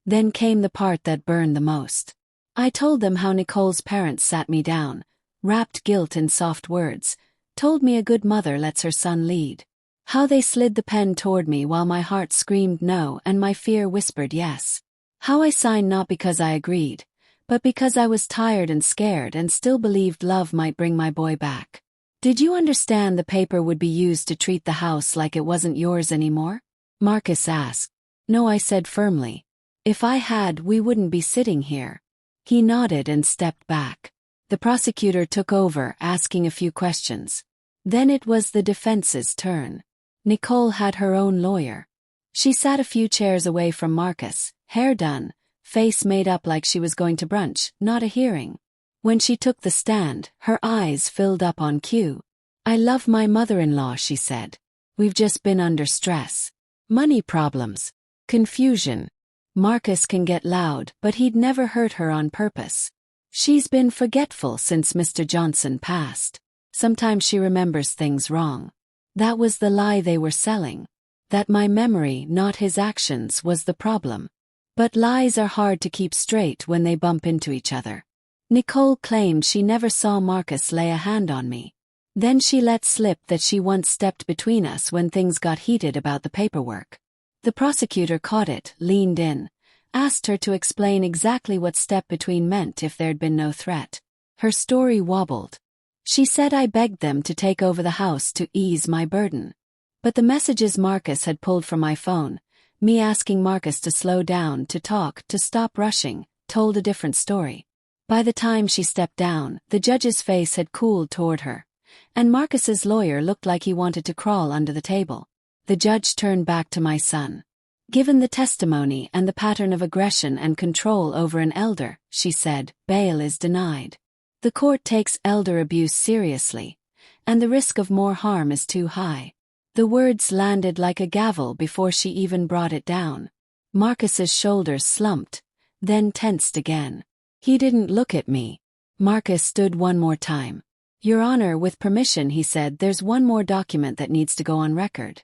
Then came the part that burned the most. I told them how Nicole's parents sat me down, wrapped guilt in soft words, told me a good mother lets her son lead. How they slid the pen toward me while my heart screamed no and my fear whispered yes. How I signed not because I agreed, but because I was tired and scared and still believed love might bring my boy back. "Did you understand the paper would be used to treat the house like it wasn't yours anymore?" Marcus asked. "No," I said firmly. "If I had, we wouldn't be sitting here." He nodded and stepped back. The prosecutor took over, asking a few questions. Then it was the defense's turn. Nicole had her own lawyer. She sat a few chairs away from Marcus, hair done, face made up like she was going to brunch, not a hearing. When she took the stand, her eyes filled up on cue. "I love my mother-in-law," she said. "We've just been under stress. Money problems. Confusion. Marcus can get loud, but he'd never hurt her on purpose. She's been forgetful since Mr. Johnson passed. Sometimes she remembers things wrong. That was the lie they were selling. That my memory, not his actions, was the problem. But lies are hard to keep straight when they bump into each other. Nicole claimed she never saw Marcus lay a hand on me. Then she let slip that she once stepped between us when things got heated about the paperwork. The prosecutor caught it, leaned in, asked her to explain exactly what step between meant if there'd been no threat. Her story wobbled. She said I begged them to take over the house to ease my burden. But the messages Marcus had pulled from my phone, me asking Marcus to slow down, to talk, to stop rushing, told a different story. By the time she stepped down, the judge's face had cooled toward her, and Marcus's lawyer looked like he wanted to crawl under the table. The judge turned back to my son. "Given the testimony and the pattern of aggression and control over an elder," she said, "bail is denied. The court takes elder abuse seriously, and the risk of more harm is too high." The words landed like a gavel before she even brought it down. Marcus's shoulders slumped, then tensed again. He didn't look at me. Marcus stood one more time. Your Honor, with permission, he said, there's one more document that needs to go on record.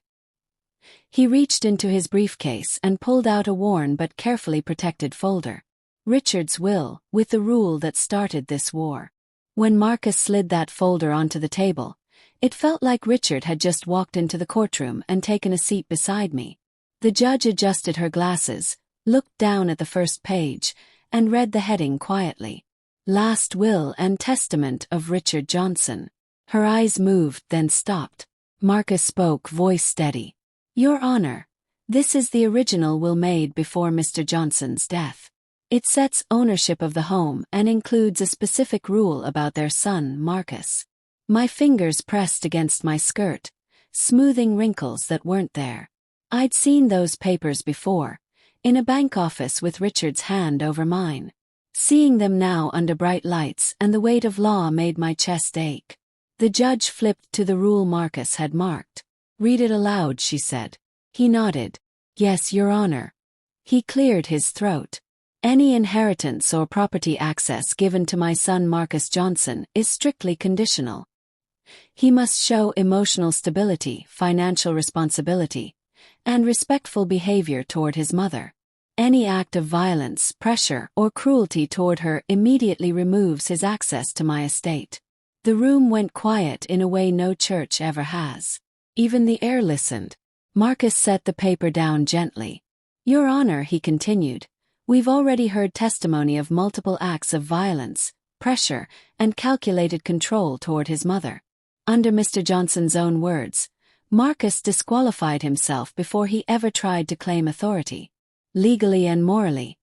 He reached into his briefcase and pulled out a worn but carefully protected folder. Richard's will, with the rule that started this war. When Marcus slid that folder onto the table, it felt like Richard had just walked into the courtroom and taken a seat beside me. The judge adjusted her glasses, looked down at the first page, and read the heading quietly. Last Will and Testament of Richard Johnson. Her eyes moved, then stopped. Marcus spoke, voice steady. Your Honor, this is the original will made before Mr. Johnson's death. It sets ownership of the home and includes a specific rule about their son, Marcus. My fingers pressed against my skirt, smoothing wrinkles that weren't there. I'd seen those papers before, in a bank office with Richard's hand over mine. Seeing them now under bright lights and the weight of law made my chest ache. The judge flipped to the rule Marcus had marked. Read it aloud, she said. He nodded. Yes, Your Honor. He cleared his throat. Any inheritance or property access given to my son Marcus Johnson is strictly conditional. He must show emotional stability, financial responsibility, and respectful behavior toward his mother. Any act of violence, pressure, or cruelty toward her immediately removes his access to my estate. The room went quiet in a way no church ever has. Even the air listened. Marcus set the paper down gently. Your Honor, he continued, we've already heard testimony of multiple acts of violence, pressure, and calculated control toward his mother. Under Mr. Johnson's own words, Marcus disqualified himself before he ever tried to claim authority. Legally and morally,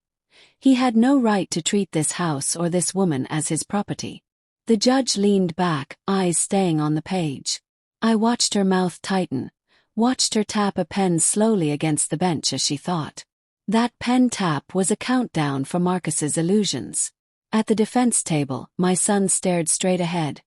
he had no right to treat this house or this woman as his property. The judge leaned back, eyes staying on the page. I watched her mouth tighten, watched her tap a pen slowly against the bench as she thought. That pen tap was a countdown for Marcus's illusions. At the defense table, my son stared straight ahead,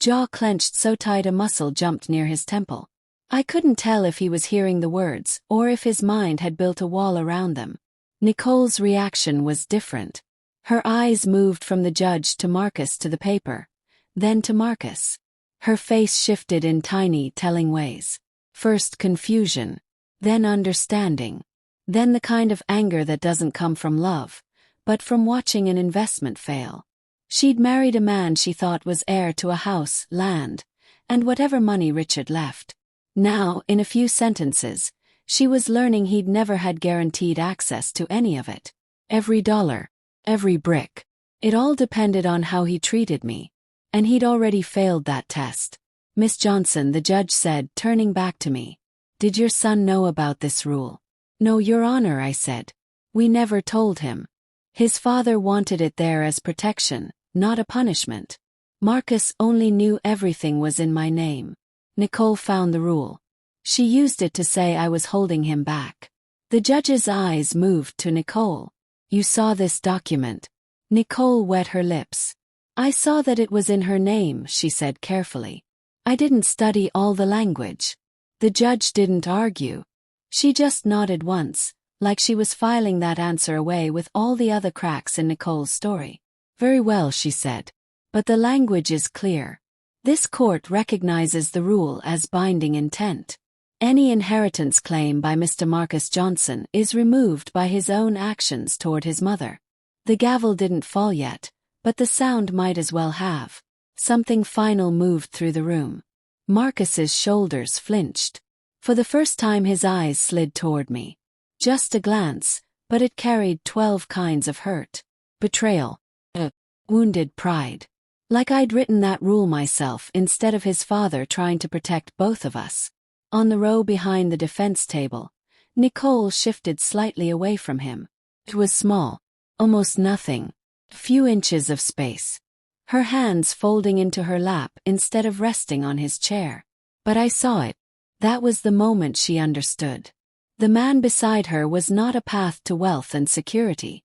jaw clenched so tight a muscle jumped near his temple. I couldn't tell if he was hearing the words or if his mind had built a wall around them. Nicole's reaction was different. Her eyes moved from the judge to Marcus to the paper, then to Marcus. Her face shifted in tiny, telling ways. First confusion, then understanding, then the kind of anger that doesn't come from love, but from watching an investment fail. She'd married a man she thought was heir to a house, land, and whatever money Richard left. Now, in a few sentences, she was learning he'd never had guaranteed access to any of it. Every dollar, every brick. It all depended on how he treated me. And he'd already failed that test. Miss Johnson, the judge said, turning back to me. Did your son know about this rule? No, Your Honor, I said. We never told him. His father wanted it there as protection, not a punishment. Marcus only knew everything was in my name. Nicole found the rule. She used it to say I was holding him back. The judge's eyes moved to Nicole. You saw this document. Nicole wet her lips. I saw that it was in her name, she said carefully. I didn't study all the language. The judge didn't argue. She just nodded once, like she was filing that answer away with all the other cracks in Nicole's story. Very well, she said. But the language is clear. This court recognizes the rule as binding intent. Any inheritance claim by Mr. Marcus Johnson is removed by his own actions toward his mother. The gavel didn't fall yet, but the sound might as well have. Something final moved through the room. Marcus's shoulders flinched. For the first time his eyes slid toward me. Just a glance, but it carried 12 kinds of hurt. Betrayal. Wounded pride. Like I'd written that rule myself instead of his father trying to protect both of us. On the row behind the defense table, Nicole shifted slightly away from him. It was small. Almost nothing. Few inches of space. Her hands folding into her lap instead of resting on his chair. But I saw it. That was the moment she understood. The man beside her was not a path to wealth and security.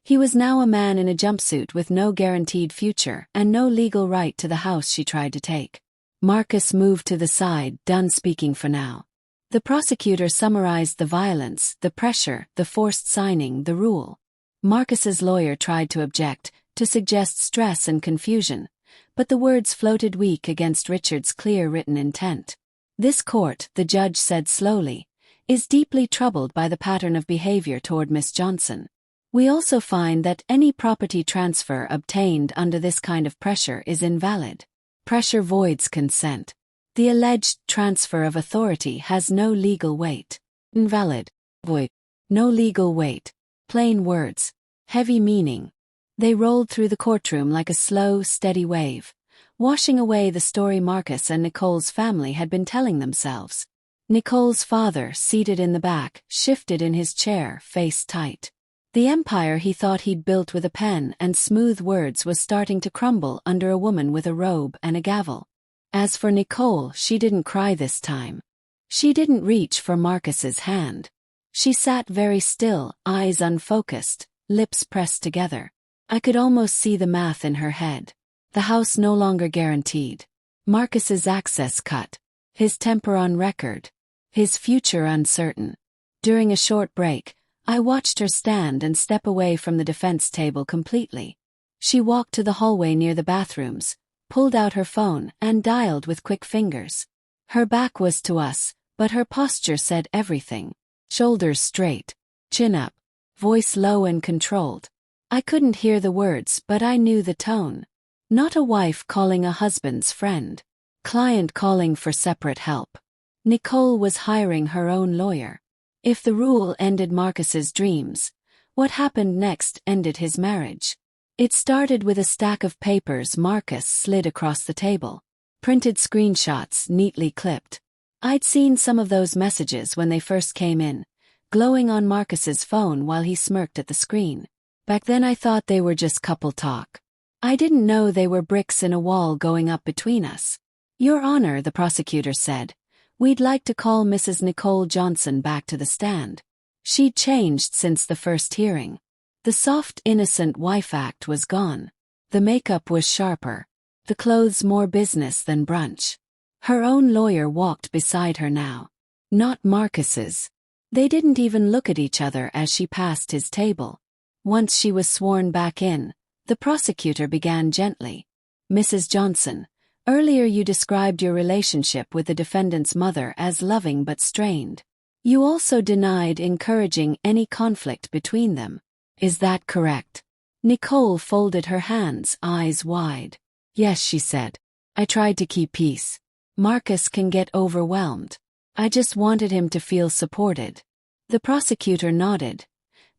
He was now a man in a jumpsuit with no guaranteed future and no legal right to the house she tried to take. Marcus moved to the side, done speaking for now. The prosecutor summarized the violence, the pressure, the forced signing, the rule. Marcus's lawyer tried to object, to suggest stress and confusion, but the words floated weak against Richard's clear written intent. This court, the judge said slowly, is deeply troubled by the pattern of behavior toward Miss Johnson. We also find that any property transfer obtained under this kind of pressure is invalid. Pressure voids consent. The alleged transfer of authority has no legal weight. Invalid. Void. No legal weight. Plain words. Heavy meaning. They rolled through the courtroom like a slow, steady wave, washing away the story Marcus and Nicole's family had been telling themselves. Nicole's father, seated in the back, shifted in his chair, face tight. The empire he thought he'd built with a pen and smooth words was starting to crumble under a woman with a robe and a gavel. As for Nicole, she didn't cry this time. She didn't reach for Marcus's hand. She sat very still, eyes unfocused, lips pressed together. I could almost see the math in her head. The house no longer guaranteed. Marcus's access cut. His temper on record. His future uncertain. During a short break, I watched her stand and step away from the defense table completely. She walked to the hallway near the bathrooms, pulled out her phone, and dialed with quick fingers. Her back was to us, but her posture said everything. Shoulders straight, chin up, voice low and controlled. I couldn't hear the words, but I knew the tone. Not a wife calling a husband's friend. Client calling for separate help. Nicole was hiring her own lawyer. If the rule ended Marcus's dreams, what happened next ended his marriage. It started with a stack of papers Marcus slid across the table. Printed screenshots, neatly clipped. I'd seen some of those messages when they first came in, glowing on Marcus's phone while he smirked at the screen. Back then I thought they were just couple talk. I didn't know they were bricks in a wall going up between us. Your Honor, the prosecutor said, we'd like to call Mrs. Nicole Johnson back to the stand. She'd changed since the first hearing. The soft, innocent wife act was gone. The makeup was sharper. The clothes more business than brunch. Her own lawyer walked beside her now. Not Marcus's. They didn't even look at each other as she passed his table. Once she was sworn back in, the prosecutor began gently. Mrs. Johnson, earlier you described your relationship with the defendant's mother as loving but strained. You also denied encouraging any conflict between them. Is that correct? Nicole folded her hands, eyes wide. Yes, she said. I tried to keep peace. Marcus can get overwhelmed. I just wanted him to feel supported. The prosecutor nodded,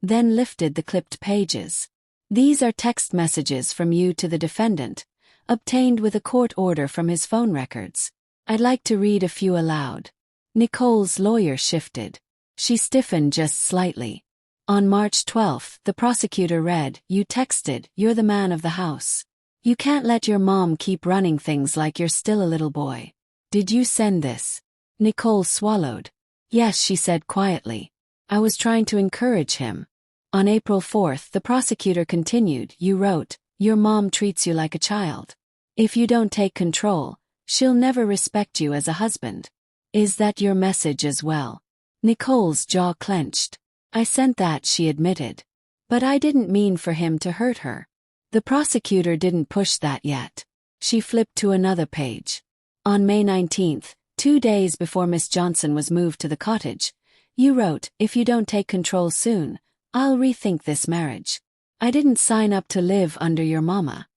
then lifted the clipped pages. These are text messages from you to the defendant, obtained with a court order from his phone records. I'd like to read a few aloud. Nicole's lawyer shifted. She stiffened just slightly. On March 12, the prosecutor read, you texted, you're the man of the house. You can't let your mom keep running things like you're still a little boy. Did you send this? Nicole swallowed. Yes, she said quietly. I was trying to encourage him. On April 4, the prosecutor continued, you wrote, your mom treats you like a child. If you don't take control, she'll never respect you as a husband. Is that your message as well? Nicole's jaw clenched. I sent that, she admitted. But I didn't mean for him to hurt her. The prosecutor didn't push that yet. She flipped to another page. On May 19, 2 days before Miss Johnson was moved to the cottage, you wrote, if you don't take control soon, I'll rethink this marriage. I didn't sign up to live under your mama.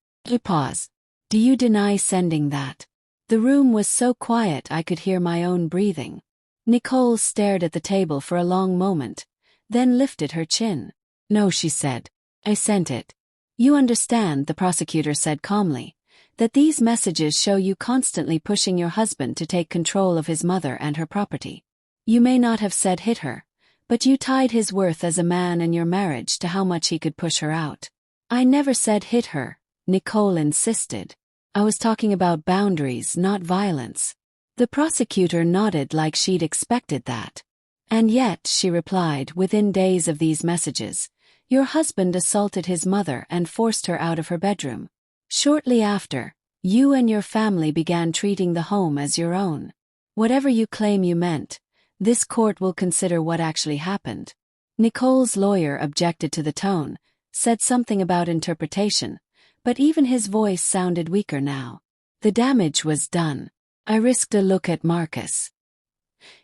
Pause. Do you deny sending that? The room was so quiet I could hear my own breathing. Nicole stared at the table for a long moment, then lifted her chin. No, she said. I sent it. You understand, the prosecutor said calmly, that these messages show you constantly pushing your husband to take control of his mother and her property. You may not have said hit her, but you tied his worth as a man and your marriage to how much he could push her out. I never said hit her, Nicole insisted. I was talking about boundaries, not violence. The prosecutor nodded like she'd expected that. And yet, she replied, within days of these messages, your husband assaulted his mother and forced her out of her bedroom. Shortly after, you and your family began treating the home as your own. Whatever you claim you meant, this court will consider what actually happened. Nicole's lawyer objected to the tone, said something about interpretation, but even his voice sounded weaker now. The damage was done. I risked a look at Marcus.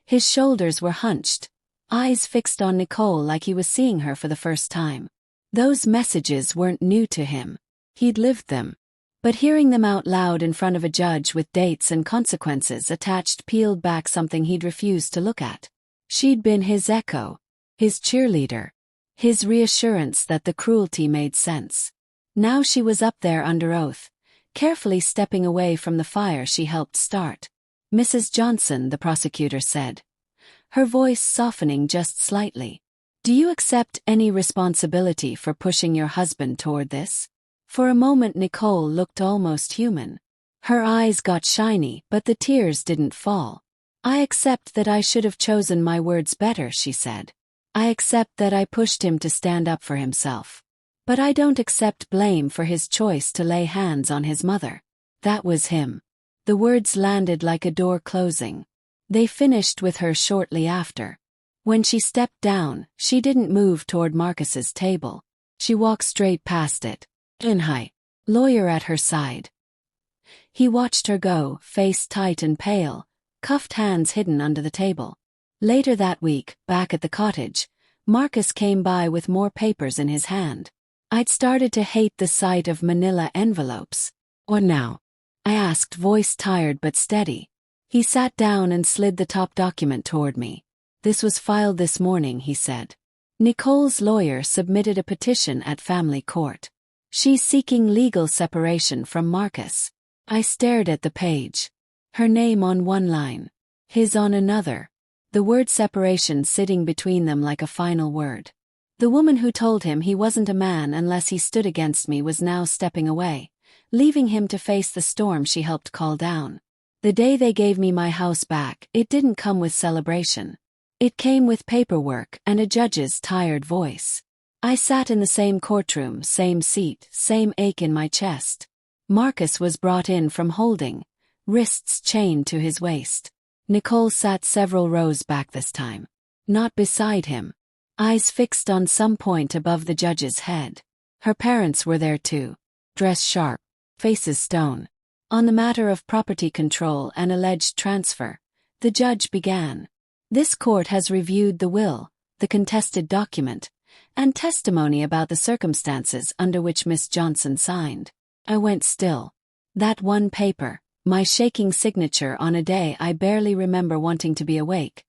His shoulders were hunched, eyes fixed on Nicole like he was seeing her for the first time. Those messages weren't new to him. He'd lived them. But hearing them out loud in front of a judge with dates and consequences attached peeled back something he'd refused to look at. She'd been his echo, his cheerleader, his reassurance that the cruelty made sense. Now she was up there under oath, carefully stepping away from the fire she helped start. "Mrs. Johnson," the prosecutor said, her voice softening just slightly, "do you accept any responsibility for pushing your husband toward this?" For a moment Nicole looked almost human. Her eyes got shiny, but the tears didn't fall. "I accept that I should have chosen my words better," she said. "I accept that I pushed him to stand up for himself. But I don't accept blame for his choice to lay hands on his mother. That was him." The words landed like a door closing. They finished with her shortly after. When she stepped down, she didn't move toward Marcus's table. She walked straight past it. Inhai, lawyer at her side. He watched her go, face tight and pale, cuffed hands hidden under the table. Later that week, back at the cottage, Marcus came by with more papers in his hand. I'd started to hate the sight of manila envelopes. "What now?" I asked, voice tired but steady. He sat down and slid the top document toward me. "This was filed this morning," he said. "Nicole's lawyer submitted a petition at family court. She's seeking legal separation from Marcus." I stared at the page. Her name on one line, his on another. The word separation sitting between them like a final word. The woman who told him he wasn't a man unless he stood against me was now stepping away, leaving him to face the storm she helped call down. The day they gave me my house back, it didn't come with celebration. It came with paperwork and a judge's tired voice. I sat in the same courtroom, same seat, same ache in my chest. Marcus was brought in from holding, wrists chained to his waist. Nicole sat several rows back this time. Not beside him. Eyes fixed on some point above the judge's head. Her parents were there too. Dressed sharp, faces stone. On the matter of property control and alleged transfer, the judge began. "This court has reviewed the will, the contested document, and testimony about the circumstances under which Miss Johnson signed." I went still. That one paper, my shaking signature on a day I barely remember wanting to be awake,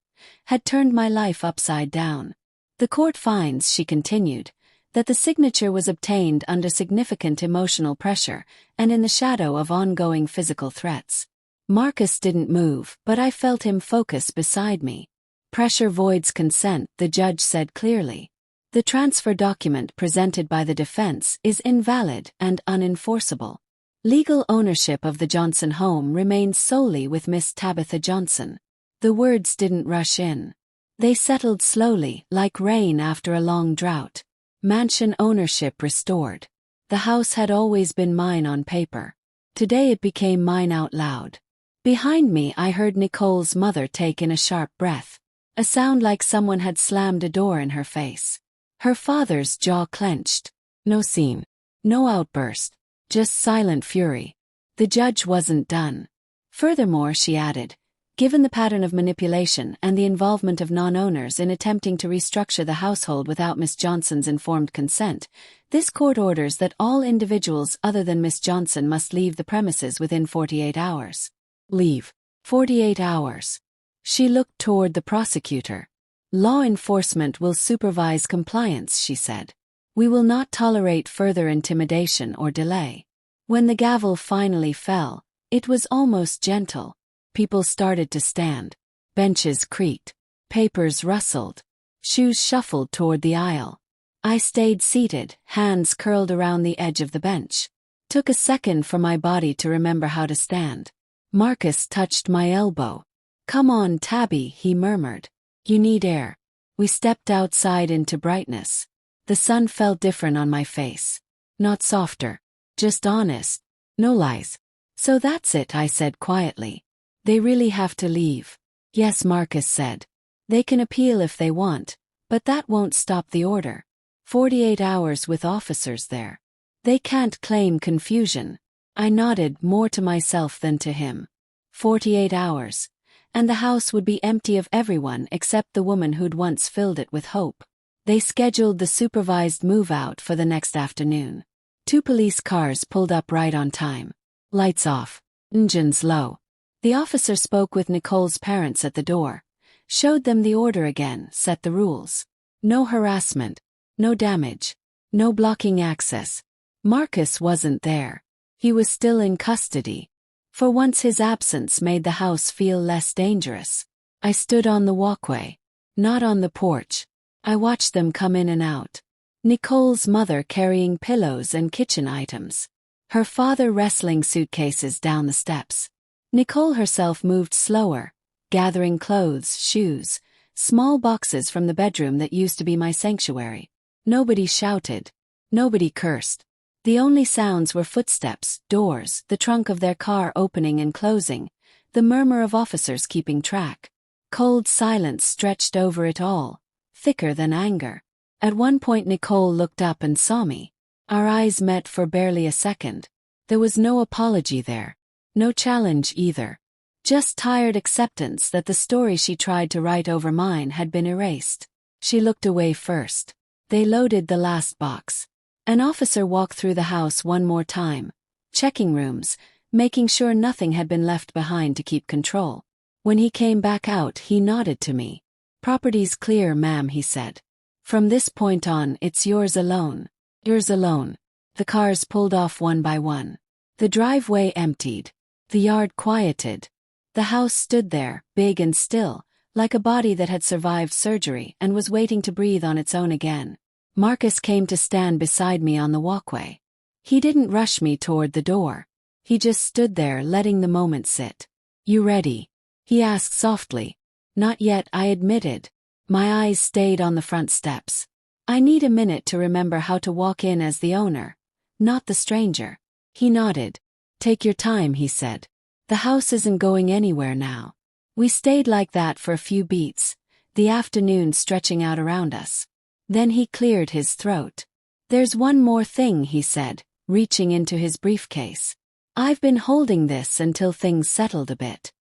had turned my life upside down. "The court finds," she continued, "that the signature was obtained under significant emotional pressure and in the shadow of ongoing physical threats." Marcus didn't move, but I felt him focus beside me. "Pressure voids consent," the judge said clearly. "The transfer document presented by the defense is invalid and unenforceable. Legal ownership of the Johnson home remains solely with Miss Tabitha Johnson." The words didn't rush in. They settled slowly, like rain after a long drought. Mansion ownership restored. The house had always been mine on paper. Today it became mine out loud. Behind me I heard Nicole's mother take in a sharp breath. A sound like someone had slammed a door in her face. Her father's jaw clenched. No scene. No outburst. Just silent fury. The judge wasn't done. "Furthermore," she added, "given the pattern of manipulation and the involvement of non-owners in attempting to restructure the household without Miss Johnson's informed consent, this court orders that all individuals other than Miss Johnson must leave the premises within 48 hours. Leave. 48 hours. She looked toward the prosecutor. "Law enforcement will supervise compliance," she said. "We will not tolerate further intimidation or delay." When the gavel finally fell, it was almost gentle. People started to stand. Benches creaked. Papers rustled. Shoes shuffled toward the aisle. I stayed seated, hands curled around the edge of the bench. Took a second for my body to remember how to stand. Marcus touched my elbow. "Come on, Tabby," he murmured. "You need air." We stepped outside into brightness. The sun felt different on my face. Not softer. Just honest. No lies. "So that's it," I said quietly. "They really have to leave." "Yes," Marcus said. "They can appeal if they want, but that won't stop the order. 48 hours with officers there." They can't claim confusion. I nodded, more to myself than to him. 48 hours. And the house would be empty of everyone except the woman who'd once filled it with hope. They scheduled the supervised move-out for the next afternoon. 2 police cars pulled up right on time. Lights off. Engines low. The officer spoke with Nicole's parents at the door. Showed them the order again, set the rules. No harassment. No damage. No blocking access. Marcus wasn't there. He was still in custody. For once his absence made the house feel less dangerous. I stood on the walkway. Not on the porch. I watched them come in and out. Nicole's mother carrying pillows and kitchen items. Her father wrestling suitcases down the steps. Nicole herself moved slower, gathering clothes, shoes, small boxes from the bedroom that used to be my sanctuary. Nobody shouted. Nobody cursed. The only sounds were footsteps, doors, the trunk of their car opening and closing, the murmur of officers keeping track. Cold silence stretched over it all, thicker than anger. At one point Nicole looked up and saw me. Our eyes met for barely a second. There was no apology there. No challenge either. Just tired acceptance that the story she tried to write over mine had been erased. She looked away first. They loaded the last box. An officer walked through the house one more time, checking rooms, making sure nothing had been left behind to keep control. When he came back out, he nodded to me. "Property's clear, ma'am," he said. "From this point on, it's yours alone. Yours alone." The cars pulled off one by one. The driveway emptied. The yard quieted. The house stood there, big and still, like a body that had survived surgery and was waiting to breathe on its own again. Marcus came to stand beside me on the walkway. He didn't rush me toward the door. He just stood there, letting the moment sit. "You ready?" he asked softly. "Not yet," I admitted. My eyes stayed on the front steps. I need a minute to remember how to walk in as the owner, not the stranger. He nodded. "Take your time," he said. "The house isn't going anywhere now." We stayed like that for a few beats, the afternoon stretching out around us. Then he cleared his throat. "There's one more thing," he said, reaching into his briefcase. "I've been holding this until things settled a bit."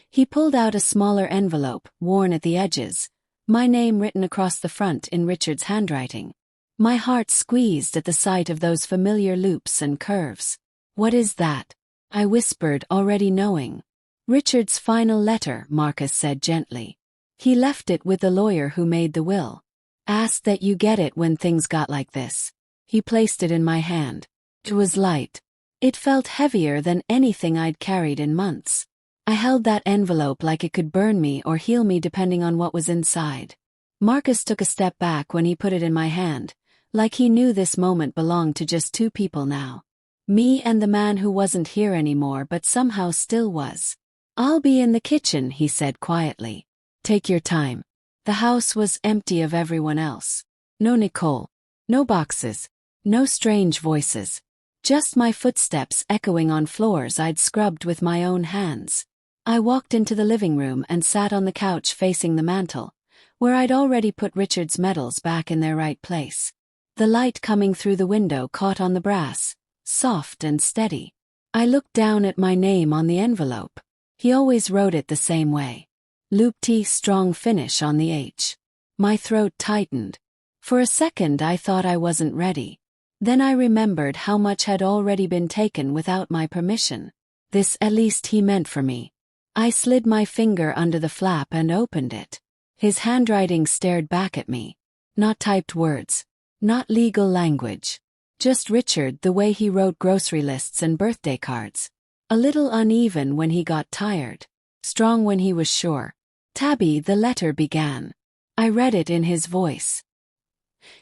He pulled out a smaller envelope, worn at the edges, my name written across the front in Richard's handwriting. My heart squeezed at the sight of those familiar loops and curves. "What is that?" I whispered, already knowing. "Richard's final letter," Marcus said gently. "He left it with the lawyer who made the will. Asked that you get it when things got like this." He placed it in my hand. It was light. It felt heavier than anything I'd carried in months. I held that envelope like it could burn me or heal me depending on what was inside. Marcus took a step back when he put it in my hand, like he knew this moment belonged to just 2 people now. Me and the man who wasn't here anymore but somehow still was. "I'll be in the kitchen," he said quietly. "Take your time." The house was empty of everyone else. No Nicole. No boxes. No strange voices. Just my footsteps echoing on floors I'd scrubbed with my own hands. I walked into the living room and sat on the couch facing the mantel, where I'd already put Richard's medals back in their right place. The light coming through the window caught on the brass, soft and steady. I looked down at my name on the envelope. He always wrote it the same way. Loop-T strong finish on the H. My throat tightened. For a second I thought I wasn't ready. Then I remembered how much had already been taken without my permission. This at least he meant for me. I slid my finger under the flap and opened it. His handwriting stared back at me. Not typed words. Not legal language. Just Richard the way he wrote grocery lists and birthday cards. A little uneven when he got tired. Strong when he was sure. "Tabby," the letter began. I read it in his voice.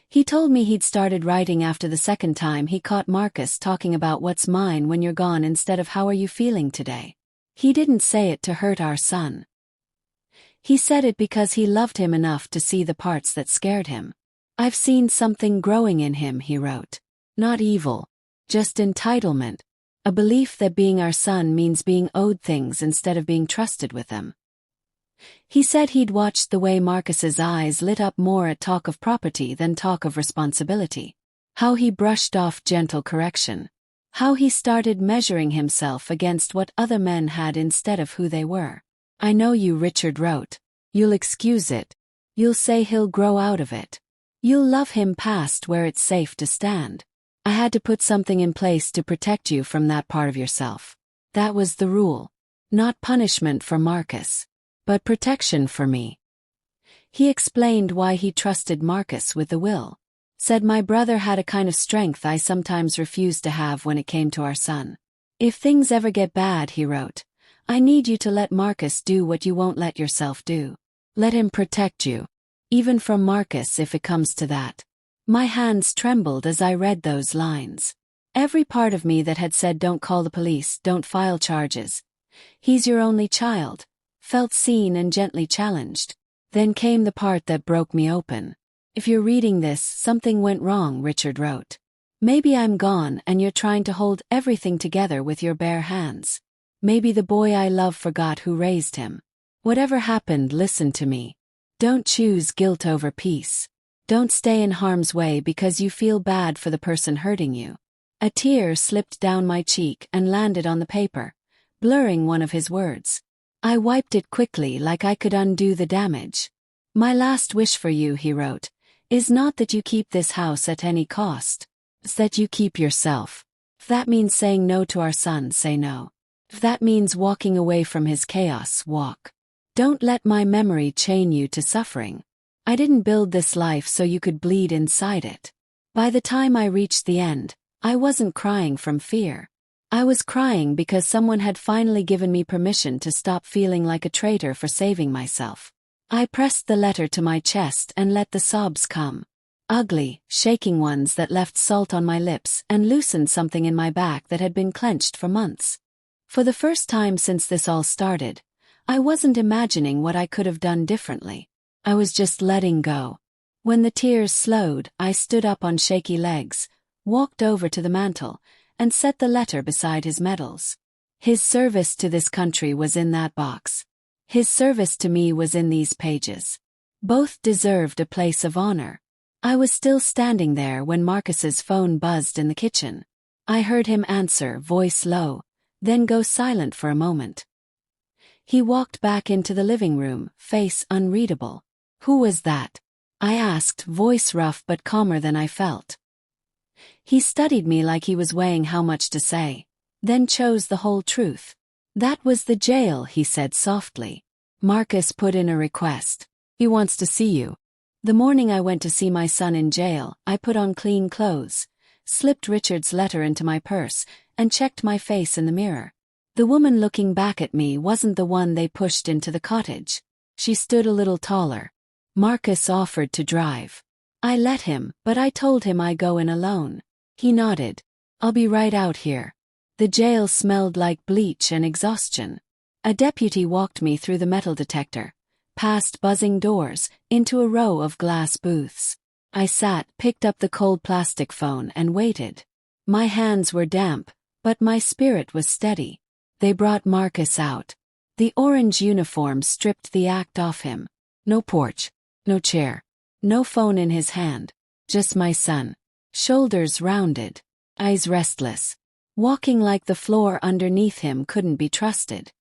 He told me he'd started writing after the second time he caught Marcus talking about what's mine when you're gone instead of how are you feeling today. He didn't say it to hurt our son. He said it because he loved him enough to see the parts that scared him. "I've seen something growing in him," he wrote. "Not evil. Just entitlement. A belief that being our son means being owed things instead of being trusted with them." He said he'd watched the way Marcus's eyes lit up more at talk of property than talk of responsibility. How he brushed off gentle correction. How he started measuring himself against what other men had instead of who they were. "I know you," Richard wrote. "You'll excuse it. You'll say he'll grow out of it. You'll love him past where it's safe to stand. I had to put something in place to protect you from that part of yourself. That was the rule. Not punishment for Marcus, but protection for me." He explained why he trusted Marcus with the will. Said my brother had a kind of strength I sometimes refused to have when it came to our son. "If things ever get bad," he wrote, "I need you to let Marcus do what you won't let yourself do. Let him protect you. Even from Marcus if it comes to that." My hands trembled as I read those lines. Every part of me that had said don't call the police, don't file charges. He's your only child, felt seen and gently challenged. Then came the part that broke me open. "If you're reading this, something went wrong," Richard wrote. "Maybe I'm gone and you're trying to hold everything together with your bare hands. Maybe the boy I love forgot who raised him. Whatever happened, listen to me. Don't choose guilt over peace. Don't stay in harm's way because you feel bad for the person hurting you." A tear slipped down my cheek and landed on the paper, blurring one of his words. I wiped it quickly like I could undo the damage. "My last wish for you," he wrote, "is not that you keep this house at any cost. It's that you keep yourself. If that means saying no to our son, say no. If that means walking away from his chaos, walk. Don't let my memory chain you to suffering. I didn't build this life so you could bleed inside it." By the time I reached the end, I wasn't crying from fear. I was crying because someone had finally given me permission to stop feeling like a traitor for saving myself. I pressed the letter to my chest and let the sobs come. Ugly, shaking ones that left salt on my lips and loosened something in my back that had been clenched for months. For the first time since this all started, I wasn't imagining what I could have done differently. I was just letting go. When the tears slowed, I stood up on shaky legs, walked over to the mantel, and set the letter beside his medals. His service to this country was in that box. His service to me was in these pages. Both deserved a place of honor. I was still standing there when Marcus's phone buzzed in the kitchen. I heard him answer, voice low, then go silent for a moment. He walked back into the living room, face unreadable. "Who was that?" I asked, voice rough but calmer than I felt. He studied me like he was weighing how much to say, then chose the whole truth. "That was the jail," he said softly. "Marcus put in a request. He wants to see you." The morning I went to see my son in jail, I put on clean clothes, slipped Richard's letter into my purse, and checked my face in the mirror. The woman looking back at me wasn't the one they pushed into the cottage. She stood a little taller. Marcus offered to drive. I let him, but I told him I'd go in alone. He nodded. "I'll be right out here." The jail smelled like bleach and exhaustion. A deputy walked me through the metal detector, past buzzing doors, into a row of glass booths. I sat, picked up the cold plastic phone and waited. My hands were damp, but my spirit was steady. They brought Marcus out. The orange uniform stripped the act off him. No porch, no chair, no phone in his hand. Just my son. Shoulders rounded, eyes restless. Walking like the floor underneath him couldn't be trusted.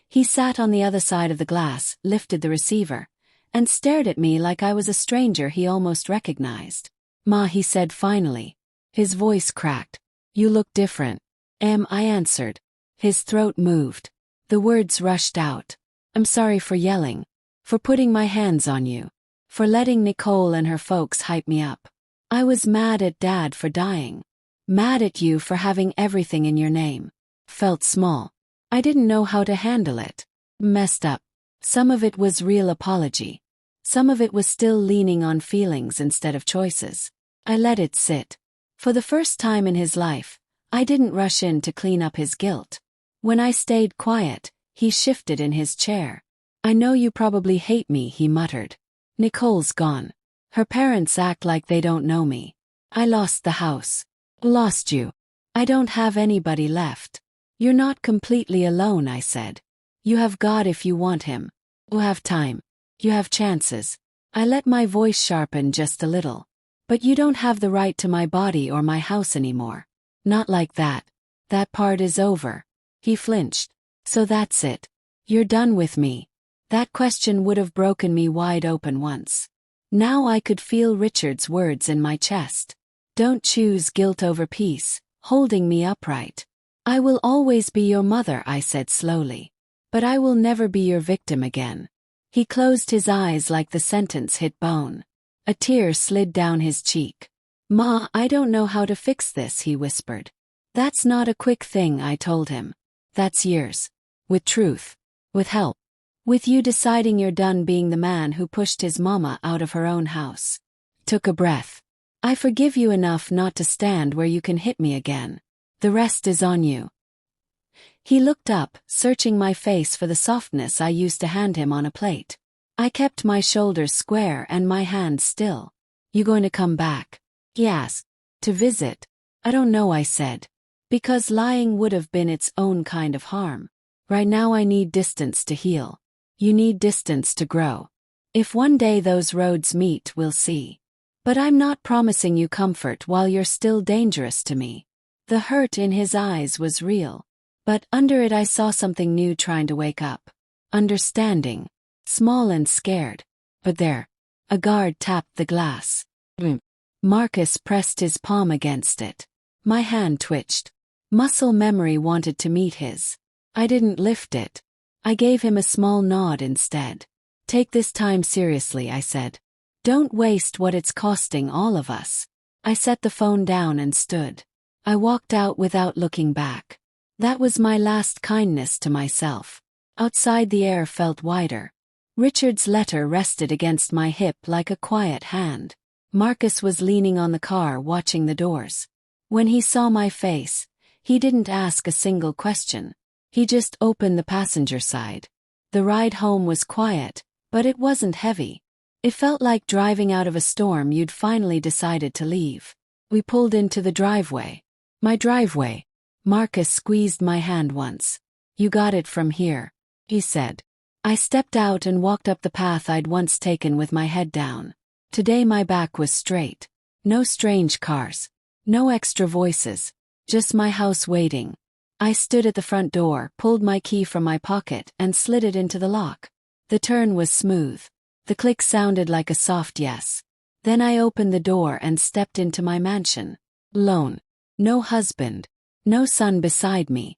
He sat on the other side of the glass, lifted the receiver, and stared at me like I was a stranger he almost recognized. "Ma," he said finally. His voice cracked. "You look different." I answered. His throat moved. The words rushed out. "I'm sorry for yelling. For putting my hands on you. For letting Nicole and her folks hype me up. I was mad at Dad for dying. Mad at you for having everything in your name. Felt small. I didn't know how to handle it. Messed up. Some of it was real apology. Some of it was still leaning on feelings instead of choices. I let it sit. For the first time in his life, I didn't rush in to clean up his guilt. When I stayed quiet, he shifted in his chair. "I know you probably hate me," he muttered. "Nicole's gone. Her parents act like they don't know me. I lost the house. Lost you. I don't have anybody left." "You're not completely alone," I said. "You have God if you want him. You have time. You have chances." I let my voice sharpen just a little. But you don't have the right to my body or my house anymore. Not like that. That part is over. He flinched. So that's it. You're done with me. That question would have broken me wide open once. Now I could feel Richard's words in my chest. Don't choose guilt over peace, holding me upright. I will always be your mother, I said slowly. But I will never be your victim again. He closed his eyes like the sentence hit bone. A tear slid down his cheek. Ma, I don't know how to fix this, he whispered. That's not a quick thing, I told him. That's years. With truth. With help. With you deciding you're done being the man who pushed his mama out of her own house. Took a breath. I forgive you enough not to stand where you can hit me again. The rest is on you. He looked up, searching my face for the softness I used to hand him on a plate. I kept my shoulders square and my hands still. You going to come back? He asked. To visit? I don't know, I said. Because lying would have been its own kind of harm. Right now I need distance to heal. You need distance to grow. If one day those roads meet, we'll see. But I'm not promising you comfort while you're still dangerous to me. The hurt in his eyes was real. But under it I saw something new trying to wake up. Understanding. Small and scared. But there. A guard tapped the glass. Marcus pressed his palm against it. My hand twitched. Muscle memory wanted to meet his. I didn't lift it. I gave him a small nod instead. Take this time seriously, I said. Don't waste what it's costing all of us. I set the phone down and stood. I walked out without looking back. That was my last kindness to myself. Outside the air felt wider. Richard's letter rested against my hip like a quiet hand. Marcus was leaning on the car watching the doors. When he saw my face, he didn't ask a single question. He just opened the passenger side. The ride home was quiet, but it wasn't heavy. It felt like driving out of a storm you'd finally decided to leave. We pulled into the driveway. My driveway. Marcus squeezed my hand once. You got it from here, he said. I stepped out and walked up the path I'd once taken with my head down. Today my back was straight. No strange cars. No extra voices. Just my house waiting. I stood at the front door, pulled my key from my pocket, and slid it into the lock. The turn was smooth. The click sounded like a soft yes. Then I opened the door and stepped into my mansion. Alone. No husband. No son beside me.